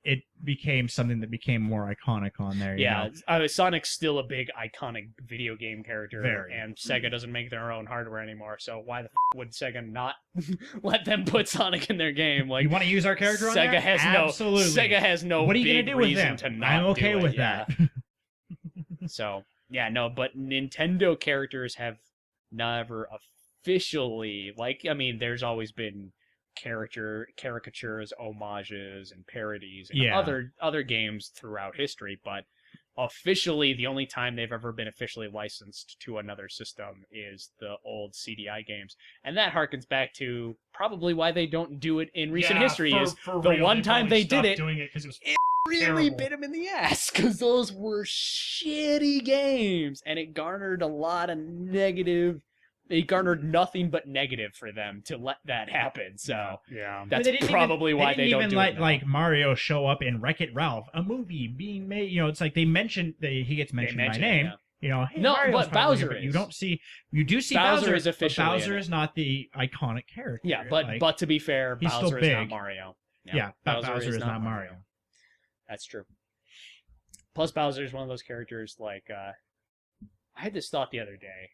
it became something that became more iconic on there. Sonic's still a big iconic video game character, Very. And Sega doesn't make their own hardware anymore, so why the would Sega not let them put Sonic in their game? Like, you want to use our character on Sega there? has Absolutely. Sega has no what are you big gonna do with reason them? to not I'm okay do it. with that. So, but Nintendo characters have never officially, there's always been caricatures, homages, and parodies in other games throughout history, but officially the only time they've ever been officially licensed to another system is the old CDI games, and that harkens back to probably why they don't do it in recent history. The one time they did it, doing it really terrible. bit him in the ass because those were shitty games, and it garnered a lot of negative. It garnered nothing but negative for them to let that happen. So that's probably why they don't do it. Even like Mario show up in Wreck-It Ralph, a movie being made. It's like they mentioned he gets mentioned by name. Hey, no, Mario's but Bowser here, is. You do see Bowser Bowser is officially but Bowser is not the iconic character. Yeah, but to be fair, he's Bowser still is big. not Mario. Bowser is not Mario. That's true. Plus, Bowser is one of those characters I had this thought the other day.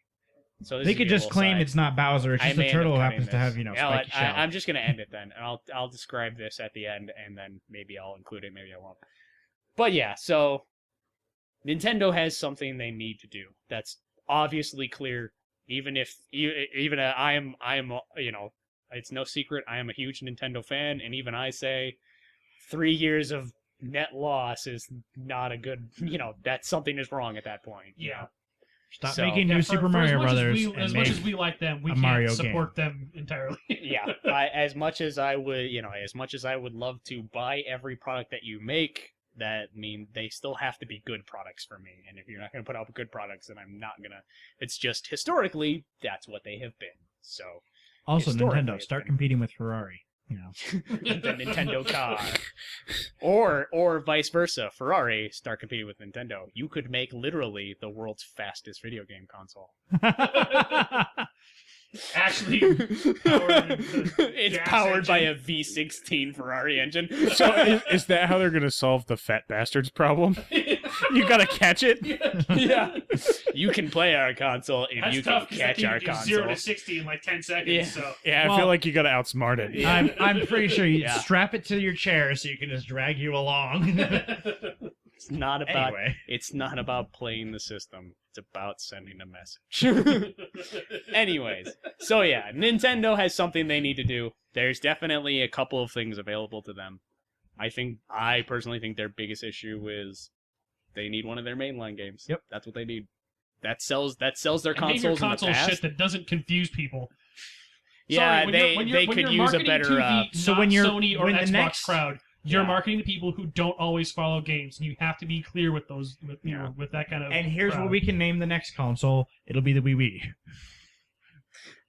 So they could just claim it's not Bowser. It's just a turtle who happens to have spiky shell. I'm just gonna end it then, and I'll describe this at the end, and then maybe I'll include it, maybe I won't. But so Nintendo has something they need to do. That's obviously clear. Even I am it's no secret I am a huge Nintendo fan, and even I say 3 years of net loss is not a good. That something is wrong at that point. Yeah. Stop making new Super Mario Brothers. As much as we like them, we Mario can't support them entirely. As much as I would love to buy every product that you make, they still have to be good products for me. And if you're not going to put out good products, then I'm not gonna. It's just historically that's what they have been. So also Nintendo start competing with Ferrari. The Nintendo car, or vice versa. Ferrari start competing with Nintendo. You could make literally the world's fastest video game console. Actually, it's powered by a V16 Ferrari engine. So is that how they're going to solve the fat bastards problem? You got to catch it. Yeah, you can play our console if you can catch our console. 0 to 60 in like 10 seconds. So I feel like you got to outsmart it. Yeah. I'm pretty sure you strap it to your chair so you can just drag you along. It's not about playing the system. It's about sending a message. Anyways, so Nintendo has something they need to do. There's definitely a couple of things available to them. I personally think their biggest issue is they need one of their mainline games. Yep, that's what they need. That sells their consoles in the console past. Shit that doesn't confuse people. Yeah, Sorry, they could use a better. So when you're Sony or when Xbox the next crowd, You're marketing to people who don't always follow games, and you have to be clear with those, with that kind of. And here's what we can name the next console. It'll be the Wii.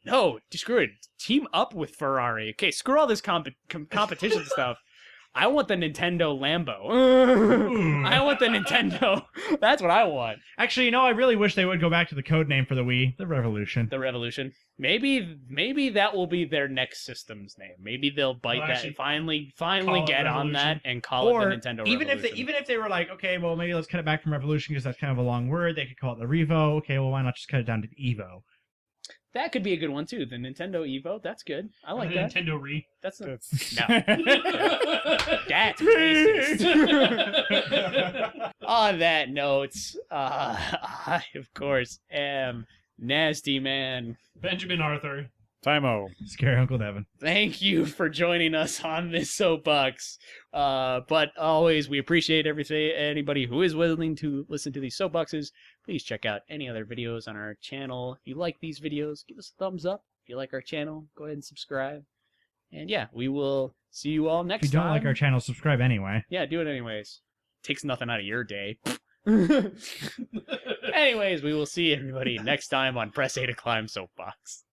No, screw it. Team up with Ferrari. Okay, screw all this competition stuff. I want the Nintendo Lambo. I want the Nintendo. That's what I want. Actually, I really wish they would go back to the code name for the Wii, the Revolution. The Revolution. Maybe that will be their next system's name. Maybe they'll bite that and finally get on that and call it the Nintendo Revolution. Even if they were like, okay, well, maybe let's cut it back from Revolution because that's kind of a long word. They could call it the Revo. Okay, well, why not just cut it down to the Evo? That could be a good one too. The Nintendo Evo. That's good. I like that. Nintendo Re. That's no. That's That's racist. On that note, I of course am Nasty Man. Benjamin Arthur. Tymo. ScaryUncleDevin. Thank you for joining us on this soapbox. But always, we appreciate anybody who is willing to listen to these soapboxes. Please check out any other videos on our channel. If you like these videos, give us a thumbs up. If you like our channel, go ahead and subscribe. And yeah, we will see you all next time. If you don't like our channel, subscribe anyway. Yeah, do it anyways. Takes nothing out of your day. Anyways, we will see everybody next time on Press A to Climb Soapbox.